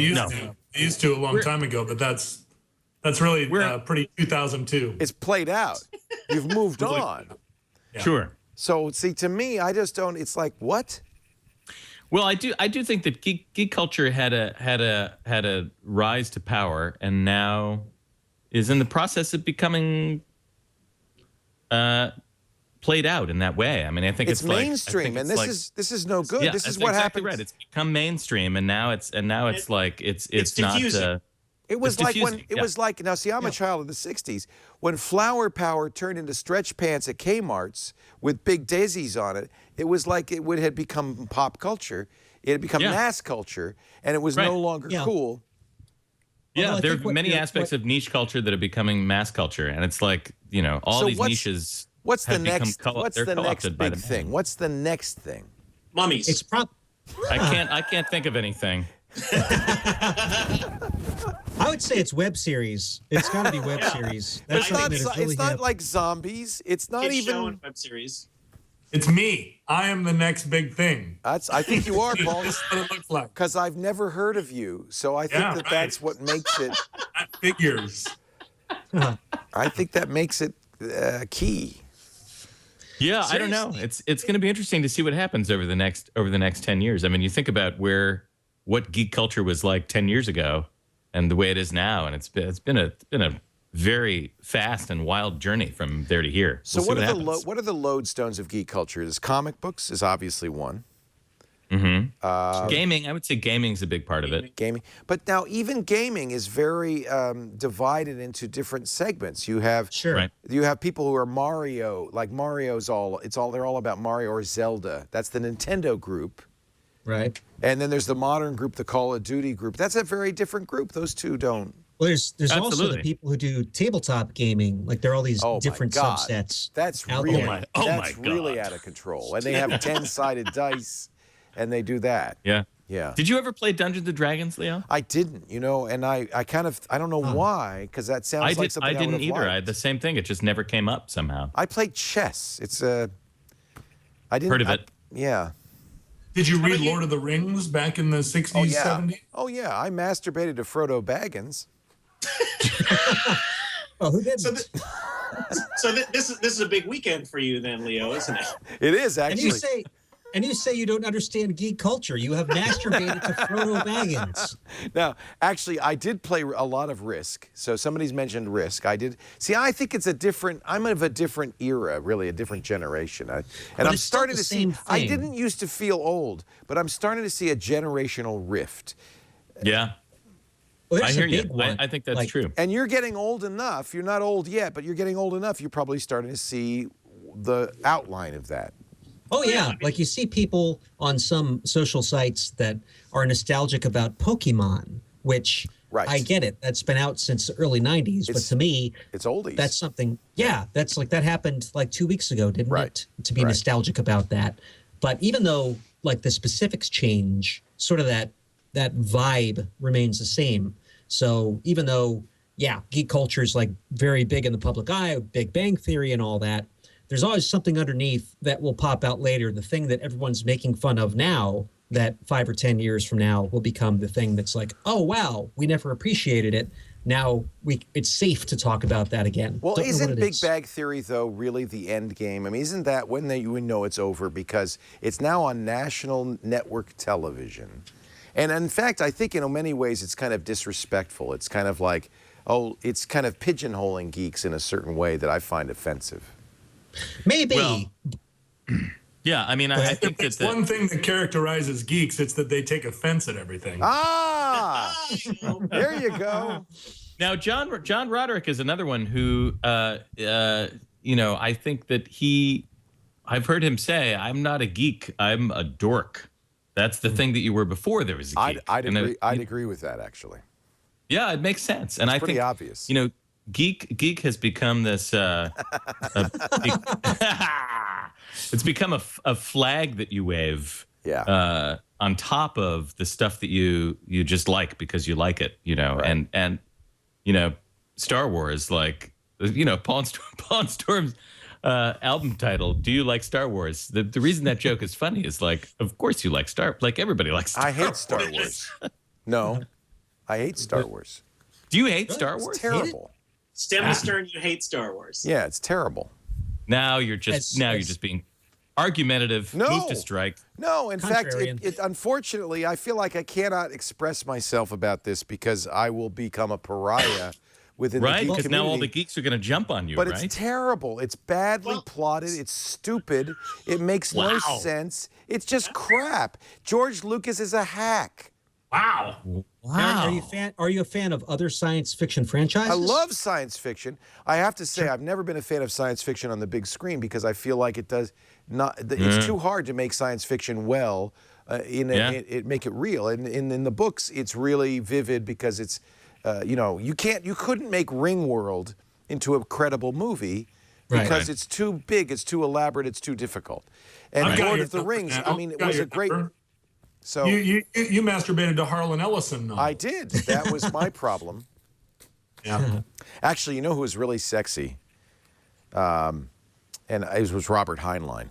used to a long time ago, but that's really pretty 2002. It's played out. You've moved on. Yeah. Sure. So, see, to me, I just don't. It's like, what? Well, I do think that geek culture had a rise to power, and now is in the process of becoming played out in that way. I mean, I think it's mainstream, and this is no good. Yeah, this is that's what exactly happens. right. It's become mainstream, and now it's not. It was like when it was like, now see, I'm a child of the 60s, when Flower Power turned into stretch pants at Kmart's with big daisies on it. It was like it had become pop culture. It had become mass culture, and it was no longer cool. Yeah, there are many aspects of niche culture that are becoming mass culture, and it's like, all these niches. What's the next big thing? What's the next thing? Mummies. It's I can't think of anything. I would say it's web series. It's got to be web series. That's it's not like zombies. It's not even web series. It's me. I am the next big thing. I think you are, Paul. That's what it looks like. Because I've never heard of you, so I think that's what makes it. That figures. I think that makes it key. Yeah, seriously. I don't know. It's going to be interesting to see what happens over the next 10 years. I mean, you think about what geek culture was like 10 years ago, and the way it is now, and it's been a very fast and wild journey from there to here. So what are the lodestones of geek culture? Comic books is obviously one. Mm-hmm. Gaming, I would say gaming is a big part of it. Gaming, but now even gaming is very divided into different segments. You have you have people who are Mario, like they're all about Mario or Zelda. That's the Nintendo group, right? And then there's the modern group, the Call of Duty group. That's a very different group. Those two don't. Well, there's also the people who do tabletop gaming. Like there are all these different subsets. That's really out of control. And they have 10-sided dice. And they do that. Yeah. Yeah. Did you ever play Dungeons and Dragons, Leo? I didn't, and I don't know why, because that sounds like something I didn't either. liked. I had the same thing. It just never came up somehow. I played chess. I didn't. Heard of it? Yeah. Did you read Lord of the Rings back in the 60s, 70s? Oh, yeah. I masturbated to Frodo Baggins. Oh, who didn't? So this is a big weekend for you then, Leo, isn't it? It is, actually. And you say you don't understand geek culture. You have masturbated to Frodo Baggins. Now, actually, I did play a lot of Risk. So somebody's mentioned Risk. I did. See, I think I'm of a different era, really, a different generation. I'm starting to see. I didn't used to feel old, but I'm starting to see a generational rift. Yeah. Well, I hear you. I think that's true. And you're getting old enough. You're not old yet, but you're getting old enough. You're probably starting to see the outline of that. Oh, yeah. Like you see people on some social sites that are nostalgic about Pokemon, which Right. I get it. That's been out since the early 90s. But to me, it's oldies. That's something. Yeah, that's like that happened like 2 weeks ago, didn't it? To be nostalgic about that. But even though like the specifics change, sort of that vibe remains the same. So even though, yeah, geek culture is like very big in the public eye, Big Bang Theory and all that, there's always something underneath that will pop out later. The thing that everyone's making fun of now, that 5 or 10 years from now will become the thing that's like, oh, wow, we never appreciated it. Now it's safe to talk about that again. Well, isn't Big Bang Theory, though, really the end game? I mean, isn't that when you would know it's over? Because it's now on national network television. And in fact, I think in many ways it's kind of disrespectful. It's kind of like, it's kind of pigeonholing geeks in a certain way that I find offensive. Maybe. Well, yeah, I mean, I think it's one thing that characterizes geeks, it's that they take offense at everything. Ah, there you go. Now, John Roderick is another one who, I think that I've heard him say, I'm not a geek, I'm a dork. That's the thing that you were before there was a geek. I'd agree with that, actually. Yeah, it makes sense. And I think, obvious. Geek has become this, it's become a flag that you wave on top of the stuff that you just like because you like it, and Star Wars, like, Paul and Storm's album title, Do You Like Star Wars? The reason that joke is funny is like, of course you like everybody likes Star Wars. I hate Star Wars. No, I hate Star Wars. Do you hate Star Wars? It's terrible. Stem and stern, you hate Star Wars. Yeah, it's terrible. Now you're just being argumentative. No. Move to strike. No, in fact, unfortunately, I feel like I cannot express myself about this because I will become a pariah within the geek community. Because now all the geeks are going to jump on you, but right? It's terrible. It's badly plotted. It's stupid. It makes no sense. It's just crap. George Lucas is a hack. Wow. Aaron, are you a fan of other science fiction franchises? I love science fiction. I have to say, I've never been a fan of science fiction on the big screen because I feel like it's too hard to make science fiction well, make it real. And in the books, it's really vivid because it's, you couldn't make Ringworld into a credible movie because it's too big, it's too elaborate, it's too difficult. And Lord of the Rings, it was a great. So you masturbated to Harlan Ellison novels. I did. That was my problem. Yeah. Actually, you know who was really sexy? And it was Robert Heinlein.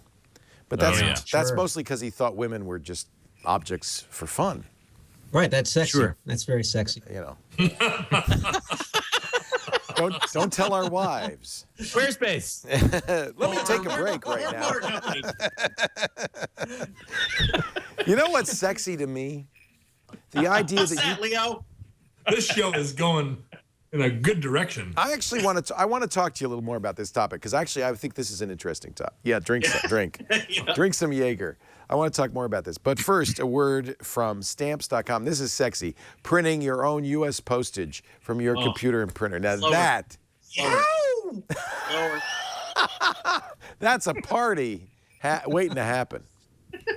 But that's mostly because he thought women were just objects for fun. Right, that's sexy. Sure. That's very sexy. Don't tell our wives. Squarespace. Let me take a break right now. You know what's sexy to me? The idea that Leo? This show is going in a good direction. I actually want to talk to you a little more about this topic because actually I think this is an interesting topic. Yeah, drink some Jaeger. I want to talk more about this. But first, a word from stamps.com. This is sexy. Printing your own U.S. postage from your computer and printer. Now that's a party waiting to happen.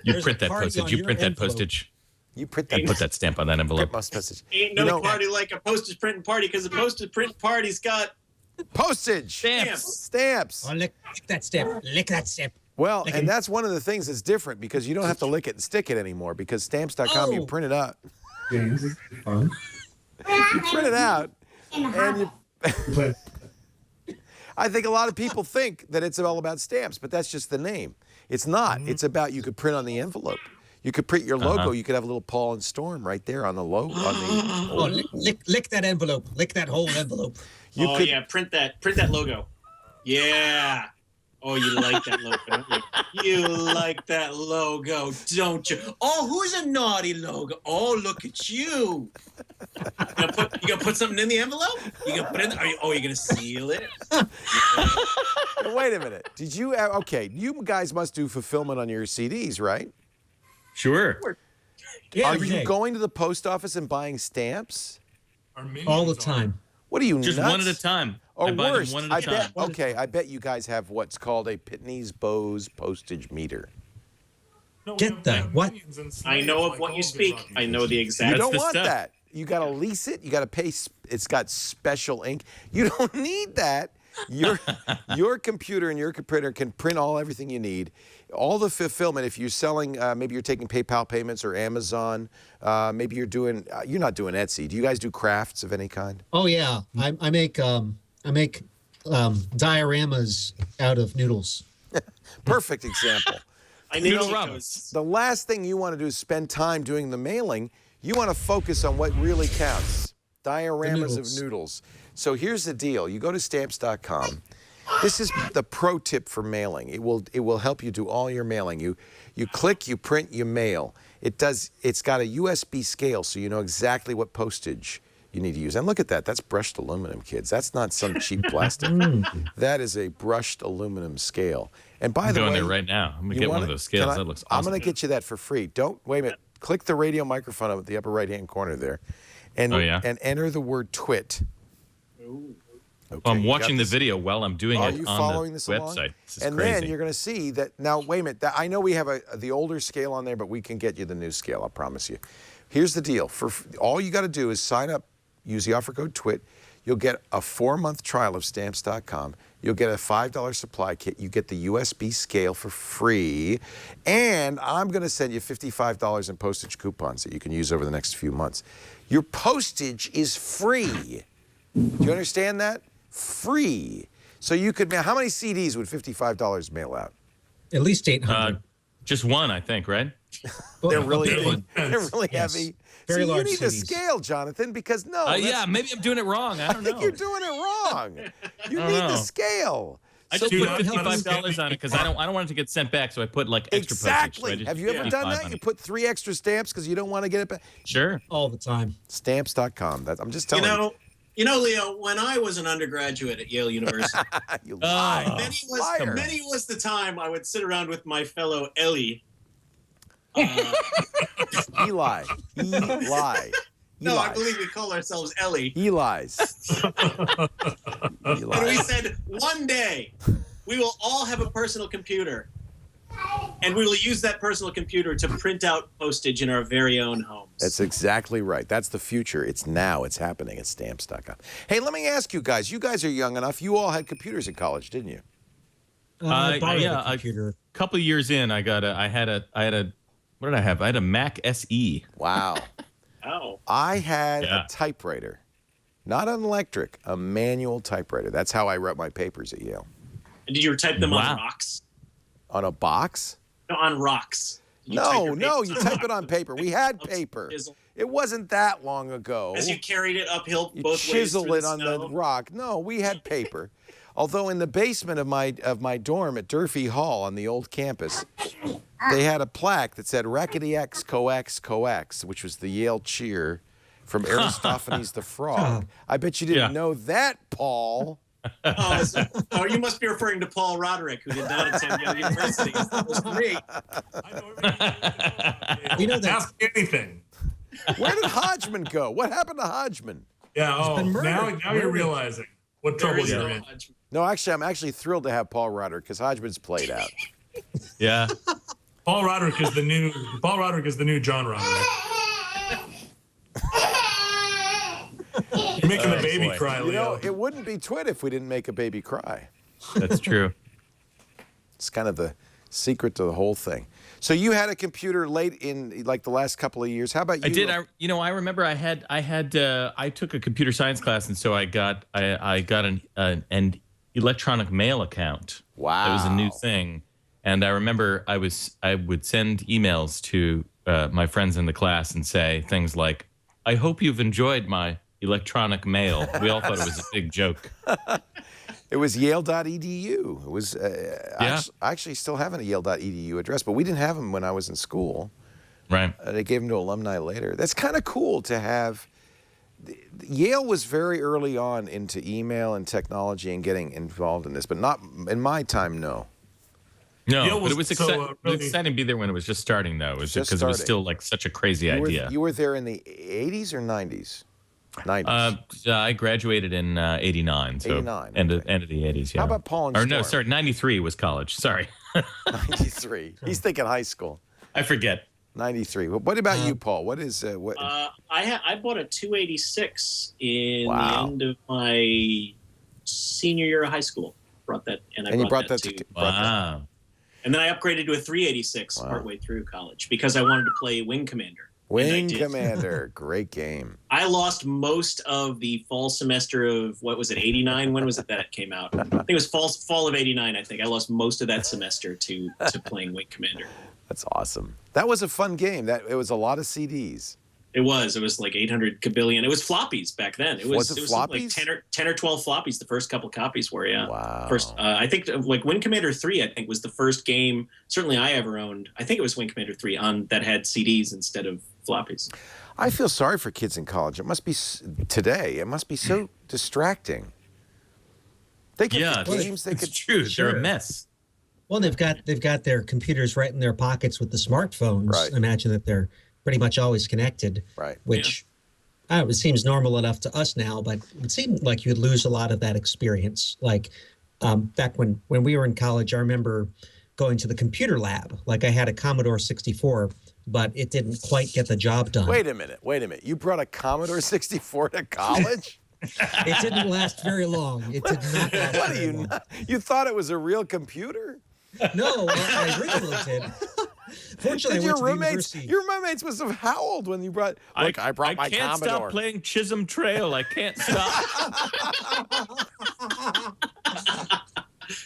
You print that postage. You print that postage. You print that. Put that stamp on that envelope. Postage. Ain't no party like a postage printing party because the postage printing party's got postage. Stamps. Oh, lick that stamp. Lick that stamp. Well, and that's one of the things that's different because you don't have to lick it and stick it anymore because stamps.com, you print it out. James, this is fun. You print it out and you... I think a lot of people think that it's all about stamps, but that's just the name. It's not. Mm-hmm. It's about you could print on the envelope. You could print your logo. You could have a little Paul and Storm right there on the logo. Lick that envelope. Lick that whole envelope. Print that logo. Yeah. Oh, you like that logo, don't you? You like that logo, don't you? Oh, who's a naughty logo? Oh, look at you. You gonna put something in the envelope? You gonna put it in? You're gonna seal it? Wait a minute. Did you? You guys must do fulfillment on your CDs, right? Sure. Yeah, Are you going to the post office and buying stamps? All the time. What are you just nuts? one at a time? Or I buy worse, them one at a time. I bet you guys have what's called a Pitney's Bowes postage meter. Get that? What? I know of what you speak. I know the exact. You don't want that. You got to lease it. You got to pay. It's got special ink. You don't need that. Your computer and your printer can print everything you need. All the fulfillment. If you're selling, maybe you're taking PayPal payments or Amazon. Maybe you're doing. You're not doing Etsy. Do you guys do crafts of any kind? Oh yeah, I make dioramas out of noodles. Perfect example. I need The last thing you want to do is spend time doing the mailing. You want to focus on what really counts. Dioramas of noodles. So here's the deal. You go to stamps.com. This is the pro tip for mailing. It will help you do all your mailing. You click, you print, you mail. It's got a USB scale, so you know exactly what postage you need to use. And look at that. That's brushed aluminum, kids. That's not some cheap plastic. That is a brushed aluminum scale. And by the way, I'm going there right now. I'm going to get one of those scales. That looks awesome. I'm going to get you that for free. Wait a minute. Click the radio microphone up at the upper right-hand corner there. And, and enter the word TWiT. Okay, I'm watching the video while I'm doing it on the website. This is and crazy. then you're going to see that. Now, wait a minute. I know we have the older scale on there, but we can get you the new scale, I promise you. Here's the deal. All you got to do is sign up, use the offer code TWiT. You'll get a 4-month trial of Stamps.com. You'll get a $5 supply kit. You get the USB scale for free. And I'm going to send you $55 in postage coupons that you can use over the next few months. Your postage is free. Do you understand that? Free. So you could mail. How many CDs would $55 mail out? At least 800. Just one, I think, right? They're really big. They're really heavy. Very large you need CDs. a scale, Jonathan, because yeah, maybe I'm doing it wrong. I don't know. I think you're doing it wrong. You need the scale. I just put $55 on it because I don't want it to get sent back, so I put like extra postage. So Have you ever done that? You put 3 extra stamps because you don't want to get it back? Sure. All the time. Stamps.com. I'm just telling you. You know, Leo, when I was an undergraduate at Yale University, many was the time I would sit around with my fellow Ellie. Eli. No, I believe we call ourselves Ellie. Eli's. And we said, one day, we will all have a personal computer. And we will use that personal computer to print out postage in our very own homes. That's exactly right. That's the future. It's now. It's happening at Stamps.com. Hey, let me ask you guys. You guys are young enough. You all had computers in college, didn't you? I borrowed a computer. A couple of years in, I had a what did I have? I had a Mac SE. Wow. Oh. I had a typewriter. Not an electric, a manual typewriter. That's how I wrote my papers at Yale. And did you type them on rocks? On a box? No, on rocks. You type it on paper. We had paper. It wasn't that long ago. As you carried it uphill you both ways. Chisel it on the rock. No, we had paper. Although in the basement of my dorm at Durfee Hall on the old campus, they had a plaque that said Rackety X Coax Coax, which was the Yale cheer from Aristophanes the Frog. I bet you didn't know that, Paul. Oh, you must be referring to Paul Roderick, who did not attend Yale University. That was great. You know that. Ask anything. Where did Hodgman go? What happened to Hodgman? Yeah. Now you're realizing what trouble you're in. No, actually, I'm actually thrilled to have Paul Roderick because Hodgman's played out. Yeah. Paul Roderick is the new John Roderick. You're making the baby cry, Leo. You know, it wouldn't be TWiT if we didn't make a baby cry. That's true. It's kind of the secret to the whole thing. So you had a computer late in like the last couple of years. How about you? I did. I remember I took a computer science class, and so I got an electronic mail account. Wow. It was a new thing. And I remember I would send emails to my friends in the class and say things like, "I hope you've enjoyed my electronic mail." We all thought it was a big joke. It was Yale.edu. It was I actually still have a Yale.edu address, but we didn't have them when I was in school. Right. They gave them to alumni later. That's kind of cool to have. Yale was very early on into email and technology and getting involved in this, but not in my time. No. No, but it was exciting to be there when it was just starting, though. It was just because it was still like such a crazy idea. You were there in the 80s or 90s? 90s. I graduated in 89, so 89, end of the 80s, yeah. How about Paul and Or Storm? no, sorry, 93 was college. Sorry. 93. He's thinking high school. I forget. 93. Well, what about you, Paul? What is what? I bought a 286 in Wow. the end of my senior year of high school. Brought that, and I brought that to. Wow. And then I upgraded to a 386 partway through college because I wanted to play Wing Commander. Wing Commander, great game. I lost most of the fall semester of, what was it, 89? When was it that it came out? I think it was fall of 89, I think. I lost most of that semester to playing Wing Commander. That's awesome. That was a fun game. It was a lot of CDs. It was like 800 kabillion. It was floppies back then. It was floppies? Like 10 or 12 floppies. The first couple copies were, yeah. Wow. First, I think like Wing Commander 3, I think was the first game certainly I ever owned. I think it was Wing Commander 3 that had CDs instead of floppies. I feel sorry for kids in college. It must be today. It must be so distracting. They could games. They could. True. They're a mess. Well, they've got their computers right in their pockets with the smartphones. Right. Imagine that they're pretty much always connected. Right. Which it seems normal enough to us now, but it seemed like you'd lose a lot of that experience. Like back when we were in college, I remember going to the computer lab. Like I had a Commodore 64, but it didn't quite get the job done. Wait a minute. You brought a Commodore 64 to college? It didn't last very long. It did not last What are very you long. not? You thought it was a real computer? No, I originally did. Fortunately, I went to the university. Your roommates must have howled when you brought. Look, I brought my can't Commodore. stop playing Chisholm Trail. I can't stop.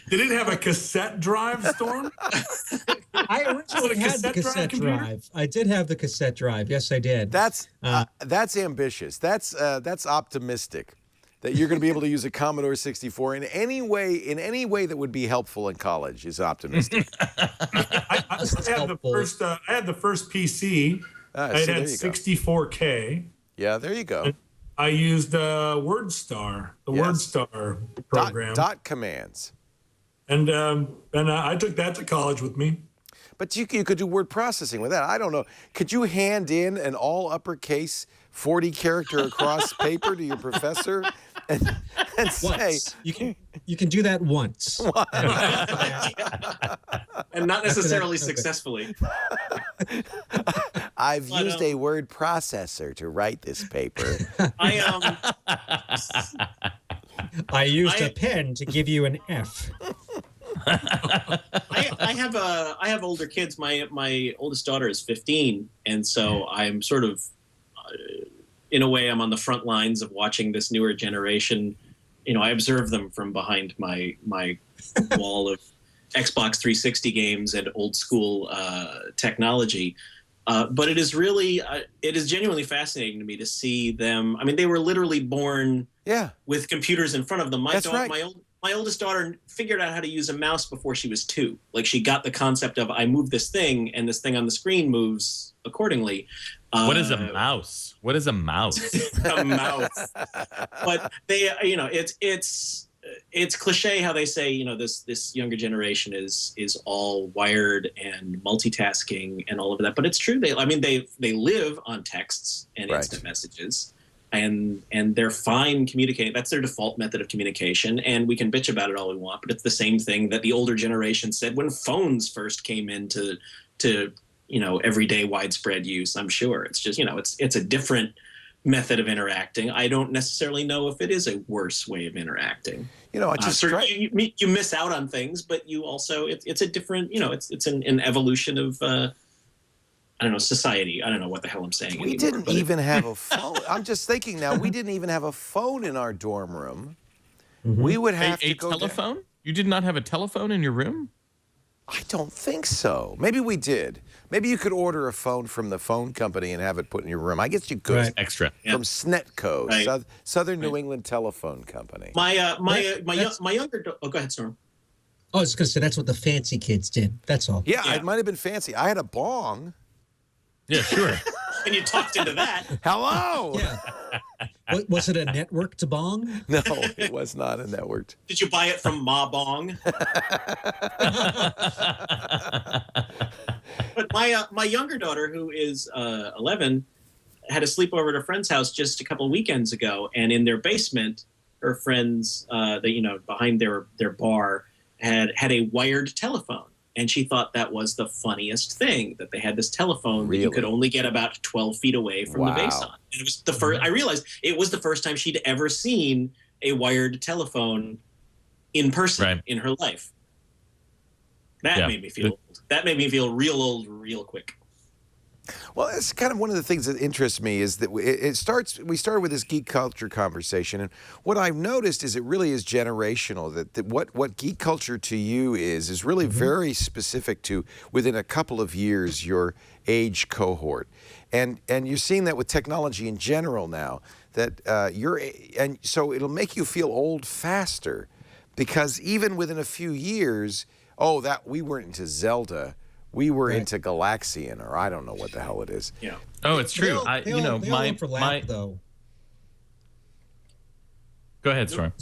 Did it have a cassette drive, Storm? I originally had the cassette drive. I did have the cassette drive. Yes, I did. That's ambitious. That's optimistic. That you're going to be able to use a Commodore 64 in any way that would be helpful in college is optimistic. I had the first PC. I had 64K. Yeah, there you go. I used WordStar, WordStar program. Dot commands. And I took that to college with me. But you could do word processing with that. I don't know. Could you hand in an all uppercase 40 character across paper to your professor and say you can do that once. And not necessarily successfully. I've used a word processor to write this paper. I used a pen to give you an F. I have older kids. My oldest daughter is 15, and so I'm sort of, in a way, I'm on the front lines of watching this newer generation. I observe them from behind my wall of Xbox 360 games and old school technology. But it is genuinely fascinating to me to see them. I mean, they were literally born with computers in front of them. My oldest daughter figured out how to use a mouse before she was 2. Like, she got the concept of, I move this thing and this thing on the screen moves accordingly. What is a mouse? What is a mouse? A mouse. But they, it's cliche how they say, this younger generation is all wired and multitasking and all of that. But it's true. They live on texts and instant messages. And they're fine communicating. That's their default method of communication. And we can bitch about it all we want, but it's the same thing that the older generation said when phones first came into everyday widespread use. I'm sure it's just it's a different method of interacting. I don't necessarily know if it is a worse way of interacting. You miss out on things, but you also it's a different. It's an evolution of. I don't know, society. I don't know what the hell I'm saying. We didn't even have a phone. I'm just thinking now, we didn't even have a phone in our dorm room. Mm-hmm. We would have to go telephone? You did not have a telephone in your room? I don't think so. Maybe we did. Maybe you could order a phone from the phone company and have it put in your room. I guess you could. Right. Extra. From Snetco, Southern New England Telephone Company. My younger. Oh, go ahead, Storm. I was going to say that's what the fancy kids did. That's all. Yeah, it might have been fancy. I had a bong. Yeah, sure. And you talked into that. Hello. Yeah. Was it a networked bong? No, it was not a networked. Did you buy it from Ma Bong? But my younger daughter, who is 11, had a sleepover at a friend's house just a couple of weekends ago, and in their basement, her friends, behind their bar, had a wired telephone. And she thought that was the funniest thing, that they had this telephone that you could only get about 12 feet away from the base on. And it was the first, I realized it was the first time she'd ever seen a wired telephone in person in her life. That made me feel old. That made me feel real old real quick. Well, it's kind of one of the things that interests me is that we started with this geek culture conversation, and what I've noticed is it really is generational, that what geek culture to you is really very specific to within a couple of years your age cohort. And you're seeing that with technology in general now, that and so it'll make you feel old faster, because even within a few years, that we weren't into Zelda, we were into Galaxian, or I don't know what the hell it is. Yeah. Oh, it's true. They all overlap, though. Go ahead, Storm.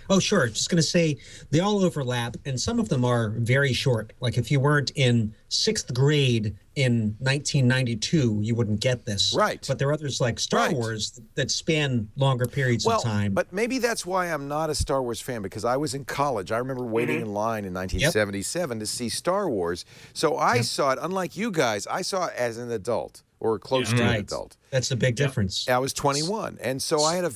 Oh, sure. Just going to say they all overlap, and some of them are very short. Like if you weren't in 6th grade in 1992, you wouldn't get this. Right. But there are others like Star Wars that span longer periods of time. But maybe that's why I'm not a Star Wars fan, because I was in college. I remember waiting in line in 1977 to see Star Wars. So I saw it, unlike you guys, I saw it as an adult or close to an adult. That's the big difference. I was 21. And so I had a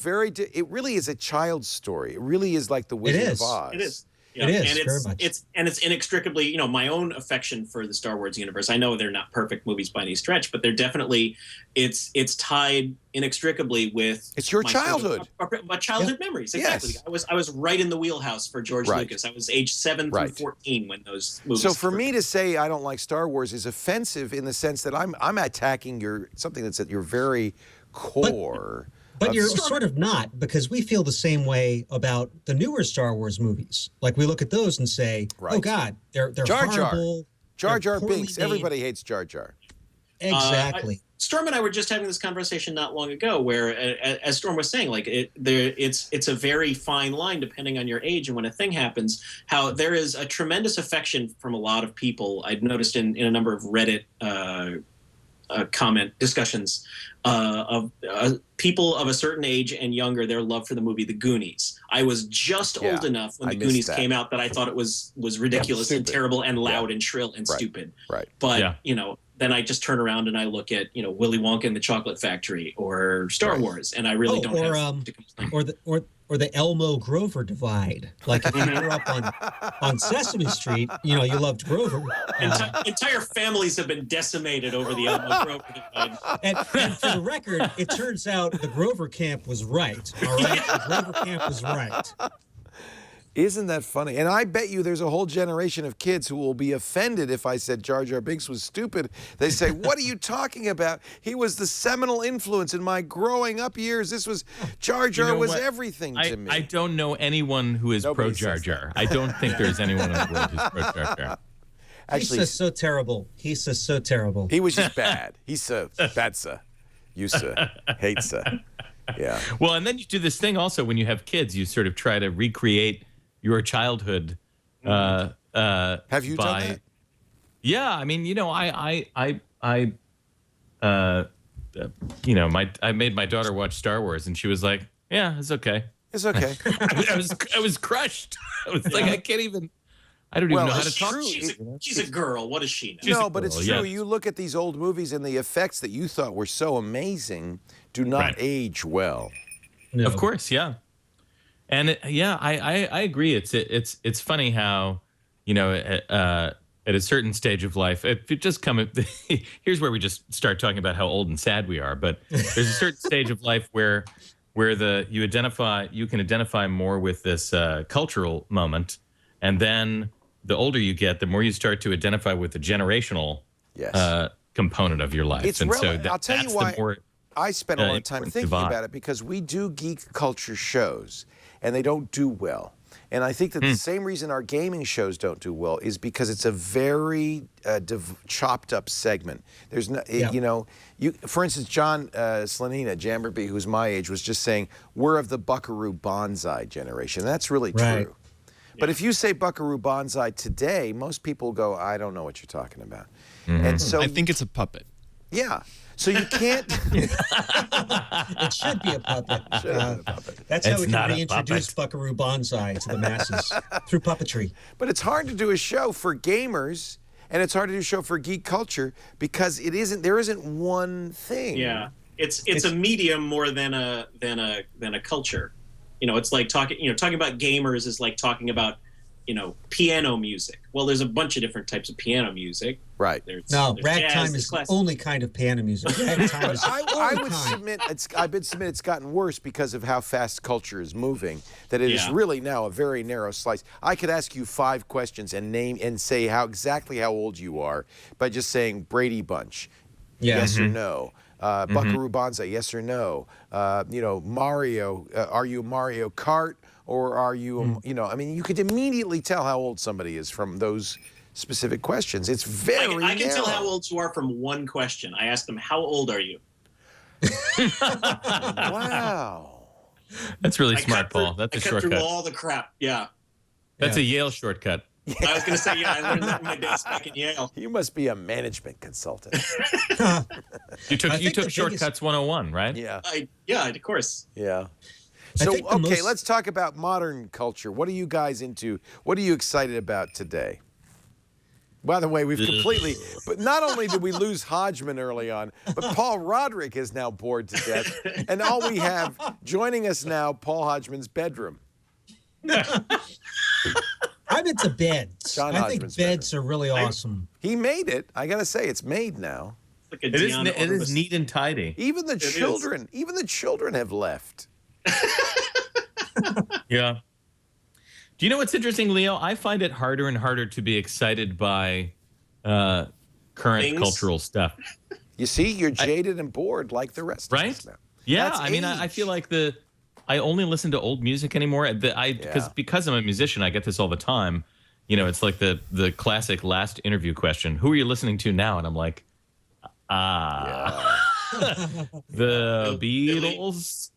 it really is a child's story. It really is like the Wizard of Oz. It is. Yeah. It is, and very much. It's inextricably, my own affection for the Star Wars universe. I know they're not perfect movies by any stretch, but they're definitely, it's tied inextricably with your childhood. My childhood memories. Exactly. Yes. I was right in the wheelhouse for George Lucas. I was age 7 through 14 when those movies. So for me to say I don't like Star Wars is offensive in the sense that I'm attacking something that's at your very core. But you're sort of not, because we feel the same way about the newer Star Wars movies. Like we look at those and say, "Oh God, they're Jar Jar. horrible." Jar Jar Binks. Everybody hates Jar Jar. Exactly. Storm and I were just having this conversation not long ago, where, as Storm was saying, like it's a very fine line depending on your age, and when a thing happens, how there is a tremendous affection from a lot of people. I'd noticed in a number of Reddit comment discussions of people of a certain age and younger, their love for the movie The Goonies. I was just old enough when The Goonies came out that I thought it was ridiculous and terrible and loud and shrill and stupid. Right. But then I just turn around and I look at Willy Wonka and the Chocolate Factory or Star Wars, and I really don't have to complain. Or the Elmo Grover divide. Like if you grew up on Sesame Street, you loved Grover. Entire families have been decimated over the Elmo Grover divide. And for the record, it turns out the Grover camp was right. All right, the Grover camp was right. Isn't that funny? And I bet you there's a whole generation of kids who will be offended if I said Jar Jar Binks was stupid. They say, what are you talking about? He was the seminal influence in my growing up years. Jar Jar was everything to me. I don't know anyone who is pro Jar Jar. I don't think there's anyone in the world who's pro Jar Jar. Actually, he's so terrible. He's so terrible. He was just bad. He's so bad, sir. You, sir. Hate, sir. Yeah. Well, and then you do this thing also when you have kids. You sort of try to recreate your childhood. Have you done that? Yeah, I mean, I made my daughter watch Star Wars, and she was like, "Yeah, it's okay. It's okay." I was crushed. I was like, I can't even. I don't even know how to talk. She's a girl. What does she know? No, but it's true. You look at these old movies, and the effects that you thought were so amazing do not age well. No. Of course, yeah. And I agree. It's funny how, at a certain stage of life, if it just here's where we just start talking about how old and sad we are. But there's a certain stage of life where you can identify more with this cultural moment, and then the older you get, the more you start to identify with the generational component of your life. I'll tell you why. I spent a lot of time thinking about it, because we do geek culture shows, and they don't do well. And I think that the same reason our gaming shows don't do well is because it's a very chopped up segment. There's no, for instance, John Slanina, Jamberby, who's my age, was just saying, we're of the Buckaroo Banzai generation. And that's really true. But if you say Buckaroo Banzai today, most people go, I don't know what you're talking about. And so I think it's a puppet. Yeah. So you can't. It should be a puppet. That's how we can reintroduce Buckaroo Banzai to the masses through puppetry. But it's hard to do a show for gamers, and it's hard to do a show for geek culture because there isn't one thing. Yeah, it's a medium more than a culture. It's like talking about gamers is like talking about piano music. Well, there's a bunch of different types of piano music. Right. There's ragtime is the only kind of piano music. Ragtime is I would submit it's gotten worse because of how fast culture is moving. That it is really now a very narrow slice. I could ask you 5 questions and name and say exactly how old you are by just saying Brady Bunch, yes or no. Buckaroo Banzai, yes or no. Mario, are you Mario Kart? Or are you, you could immediately tell how old somebody is from those specific questions. It's very narrow. I can tell how old you are from one question. I asked them, how old are you? Wow. That's really smart, Paul. That's a shortcut. I cut through all the crap, yeah. That's a Yale shortcut. I was going to say, I learned that in my days back in Yale. You must be a management consultant. You took Shortcuts 101, right? Yeah. Of course. Yeah. So, okay, let's talk about modern culture. What are you guys into? What are you excited about today? By the way, we've completely, but not only did we lose Hodgman early on, but Paul Roderick is now bored to death. And all we have joining us now, Paul Hodgman's bedroom. I'm into beds. John I Hodgman's think beds are really awesome. He made it. I got to say, it's made now. Like it is neat and tidy. Even the children have left. Yeah. Do you know what's interesting, Leo? I find it harder and harder to be excited by current cultural stuff. You see, you're jaded and bored like the rest of us now. Yeah, That's I feel like I only listen to old music anymore. Because I'm a musician, I get this all the time. It's like the classic last interview question: who are you listening to now? And I'm like, the Beatles.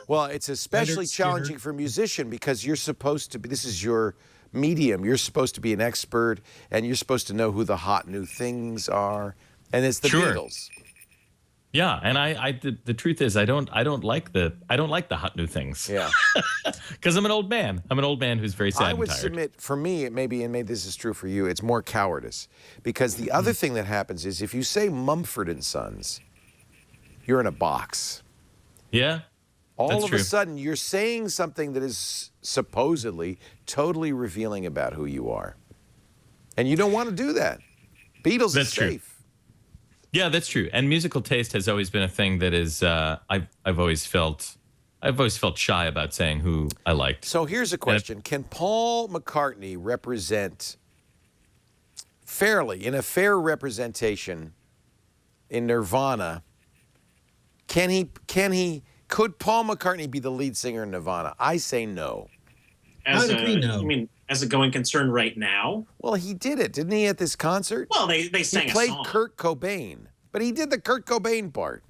Well, it's especially challenging for a musician because you're supposed to be, this is your medium. You're supposed to be an expert and you're supposed to know who the hot new things are. And it's the Beatles. Yeah, and the truth is I don't like the hot new things. Yeah. Because I'm an old man. I'm an old man who's very sad I would and tired. submit, for me, maybe this is true for you, it's more cowardice. Because the other thing that happens is if you say Mumford and Sons, you're in a box. Yeah. All of a sudden, you're saying something that is supposedly totally revealing about who you are. And you don't want to do that. Beatles is safe. True. Yeah, that's true. And musical taste has always been a thing that is I've always felt shy about saying who I liked. So here's a question. Can Paul McCartney represent fairly, in a fair representation in Nirvana, could Paul McCartney be the lead singer in Nirvana? I say no. I would agree no. You mean as a going concern right now? Well, he did it, didn't he, at this concert? Well, they sang a song. He played Kurt Cobain, but he did the Kurt Cobain part.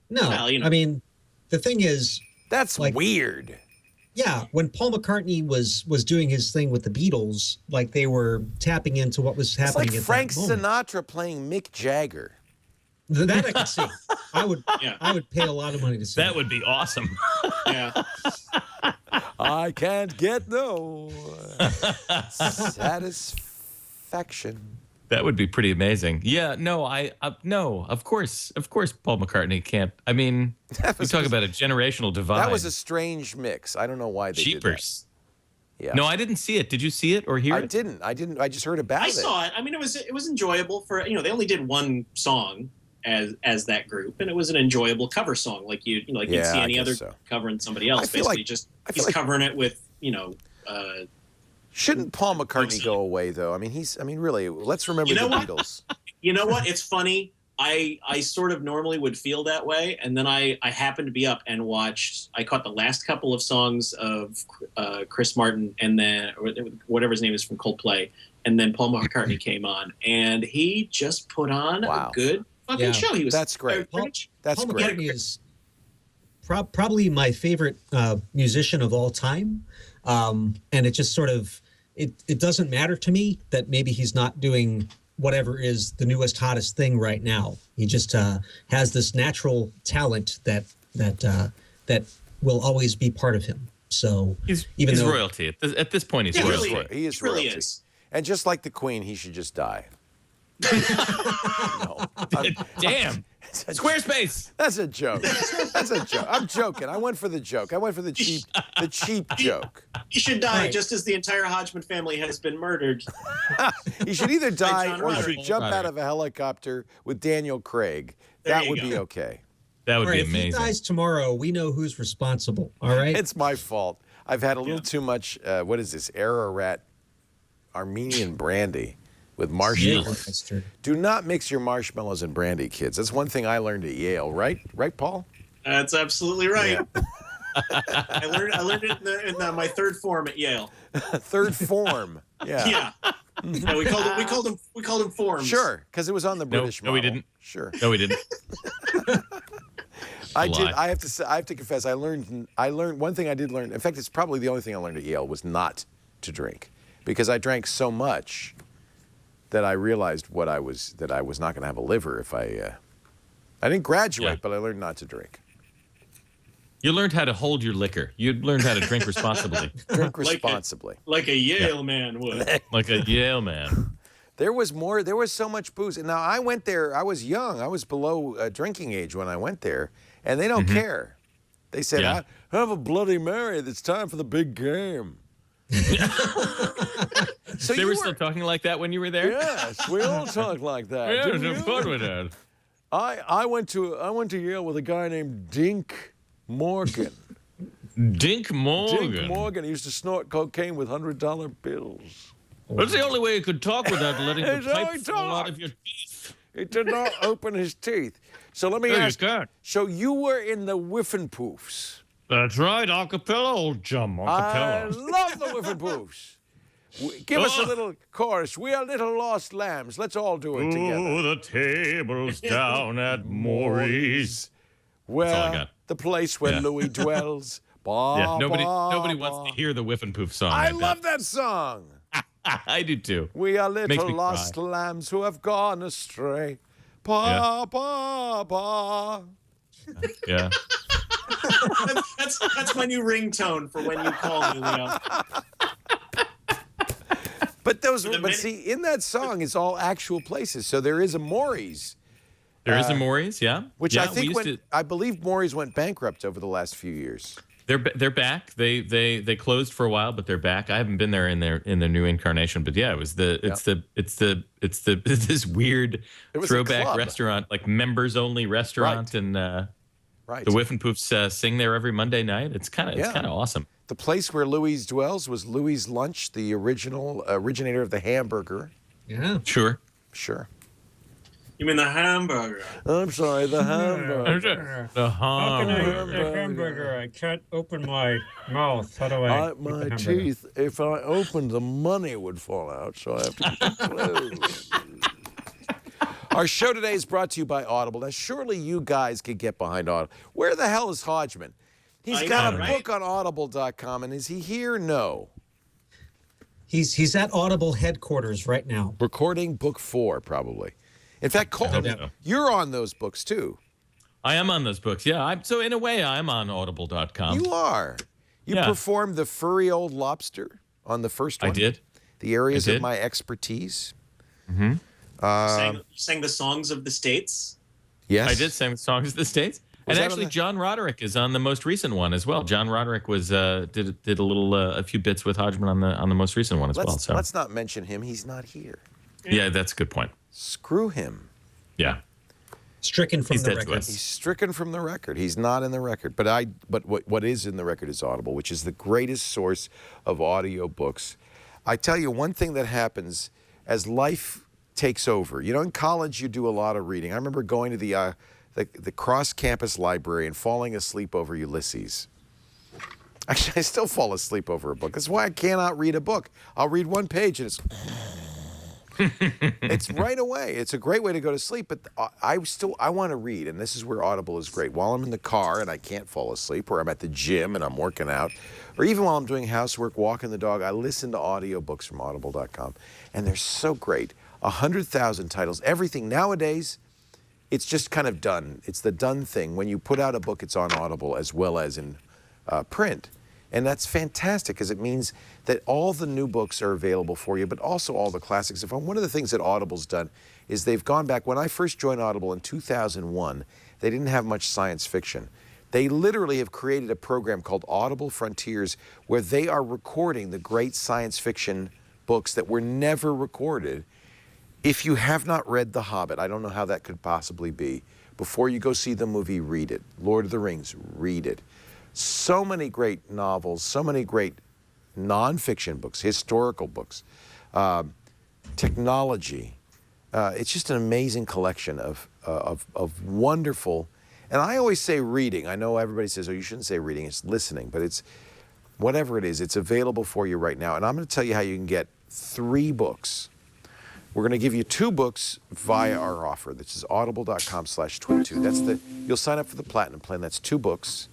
No, well, I mean, the thing is... That's weird. Yeah, when Paul McCartney was doing his thing with the Beatles, like they were tapping into what was happening it's like Frank Sinatra playing Mick Jagger. That I could see. I would pay a lot of money to see. That would be awesome. Yeah. I can't get no satisfaction. That would be pretty amazing. Yeah, no, no, of course Paul McCartney can't. I mean, we talk about a generational divide. That was a strange mix. I don't know why they did that. Yeah. No, I didn't see it. Did you see it or hear it? I didn't. I just heard about it. I saw it. I mean, it was enjoyable for, they only did one song as that group, and it was an enjoyable cover song, like you'd see any other covering somebody else. Basically, he's covering it with Shouldn't Paul McCartney go away though? I mean, really. Let's remember the Beatles. You know what? It's funny. I sort of normally would feel that way, and then I happened to be up and watched. I caught the last couple of songs of Chris Martin, and then whatever his name is from Coldplay, and then Paul McCartney came on, and he just put on a good fucking show. He was That's great. Paul McCartney is probably my favorite musician of all time, and it just sort of it doesn't matter to me that maybe he's not doing whatever is the newest, hottest thing right now. He just has this natural talent that will always be part of him. So he's though royalty. At this point, he's royalty. He is really royalty. is. And just like the Queen, he should just die. No. Damn. Squarespace. That's a joke. That's a joke. I'm joking. I went for the joke. I went for the cheap joke. He should die just as the entire Hodgman family has been murdered. He should either die or Roderick. jump out of a helicopter with Daniel Craig. That would be okay. That would be if amazing. he dies tomorrow, we know who's responsible. All right. It's my fault. I've had a little too much, what is this, Ararat Armenian brandy with marshmallows. Yeah, do not mix your marshmallows and brandy, kids. That's one thing I learned at Yale, right? Right, Paul? That's absolutely right. Yeah. I learned it in my third form at Yale. Third form. Yeah. Yeah. Yeah, we called him forms. Sure, because it was on the British model. No, we didn't. Sure. No, we didn't. I did. I have to say. I have to confess. I learned one thing. I did learn. In fact, it's probably the only thing I learned at Yale was not to drink, because I drank so much that I realized that I was not going to have a liver if I didn't graduate, but I learned not to drink. You learned how to hold your liquor. You learned how to drink responsibly. Drink responsibly. Like a Yale man would. Like a Yale man. There was so much booze. And now I went there, I was young. I was below drinking age when I went there. And they don't care. They said, have a Bloody Mary. It's time for the big game. So they were still talking like that when you were there? Yes, we all talk like that. Yeah, it was fun with that. I went to Yale with a guy named Dink Morgan. Dink Morgan? Dink Morgan. He used to snort cocaine with $100 bills. That's the only way you could talk without letting the pipe fall out of your teeth. He did not open his teeth. So let me ask you. So you were in the Whiffenpoofs. That's right, acapella, old chum, I acapella. love the Whiffenpoofs. Give us a little chorus. We are little lost lambs. Let's all do it together. Oh, the tables down at Maury's. Where the place where Louis dwells. Nobody wants to hear the Whiff and Poof song. I love that song. I do too. We are little lost lambs who have gone astray. Pa, pa, pa. Yeah. That's my new ringtone for when you call me, Leo. But see, in that song, it's all actual places. So there is a Maury's. There is a Maury's, yeah. Which I think I believe Maury's went bankrupt over the last few years. They're back. They closed for a while, but they're back. I haven't been there in their new incarnation, but yeah, it's this weird throwback restaurant, like members only restaurant, and the Whiff and Poofs sing there every Monday night. It's kind of awesome. The place where Louis dwells was Louis' Lunch, the originator of the hamburger. Yeah, sure. You mean the hamburger? I'm sorry, the hamburger. The hamburger. I can't open my mouth. How do I? My teeth. If I opened, the money would fall out, so I have to keep it closed. Our show today is brought to you by Audible. Now, surely you guys could get behind Audible. Where the hell is Hodgman? He's got a book on Audible.com, and is he here? No. He's at Audible headquarters right now. Recording book 4, probably. In fact, Coulton, you're on those books, too. I am on those books, yeah. So in a way, I'm on Audible.com. You are. You performed the furry old lobster on the first one. I did. The areas of my expertise. Mm-hmm. You sang the songs of the States? Yes. I did sing the songs of the States. And actually, John Roderick is on the most recent one as well. John Roderick was did a few bits with Hodgman on the most recent one as well. So let's not mention him. He's not here. Yeah, that's a good point. Screw him. Yeah. Stricken from the record. He's stricken from the record. He's not in the record. But what is in the record is Audible, which is the greatest source of audio books. I tell you one thing that happens as life takes over. You know, in college you do a lot of reading. I remember going to the cross-campus library and falling asleep over Ulysses. Actually, I still fall asleep over a book. That's why I cannot read a book. I'll read one page and it's right away. It's a great way to go to sleep, but I want to read, and this is where Audible is great. While I'm in the car and I can't fall asleep, or I'm at the gym and I'm working out, or even while I'm doing housework, walking the dog, I listen to audiobooks from Audible.com, and they're so great. 100,000 titles, everything. Nowadays, it's just kind of done. It's the done thing. When you put out a book, it's on Audible as well as in print. And that's fantastic because it means that all the new books are available for you, but also all the classics. One of the things that Audible's done is they've gone back. When I first joined Audible in 2001, they didn't have much science fiction. They literally have created a program called Audible Frontiers where they are recording the great science fiction books that were never recorded. If you have not read The Hobbit, I don't know how that could possibly be. Before you go see the movie, read it. Lord of the Rings, read it. So many great novels, so many great nonfiction books, historical books, technology. It's just an amazing collection of wonderful, and I always say reading. I know everybody says, oh, you shouldn't say reading, it's listening, but it's whatever it is, it's available for you right now. And I'm going to tell you how you can get 3 books. We're going to give you 2 books via our offer. This is audible.com/twit2. That's you'll sign up for the Platinum plan. That's 2 books.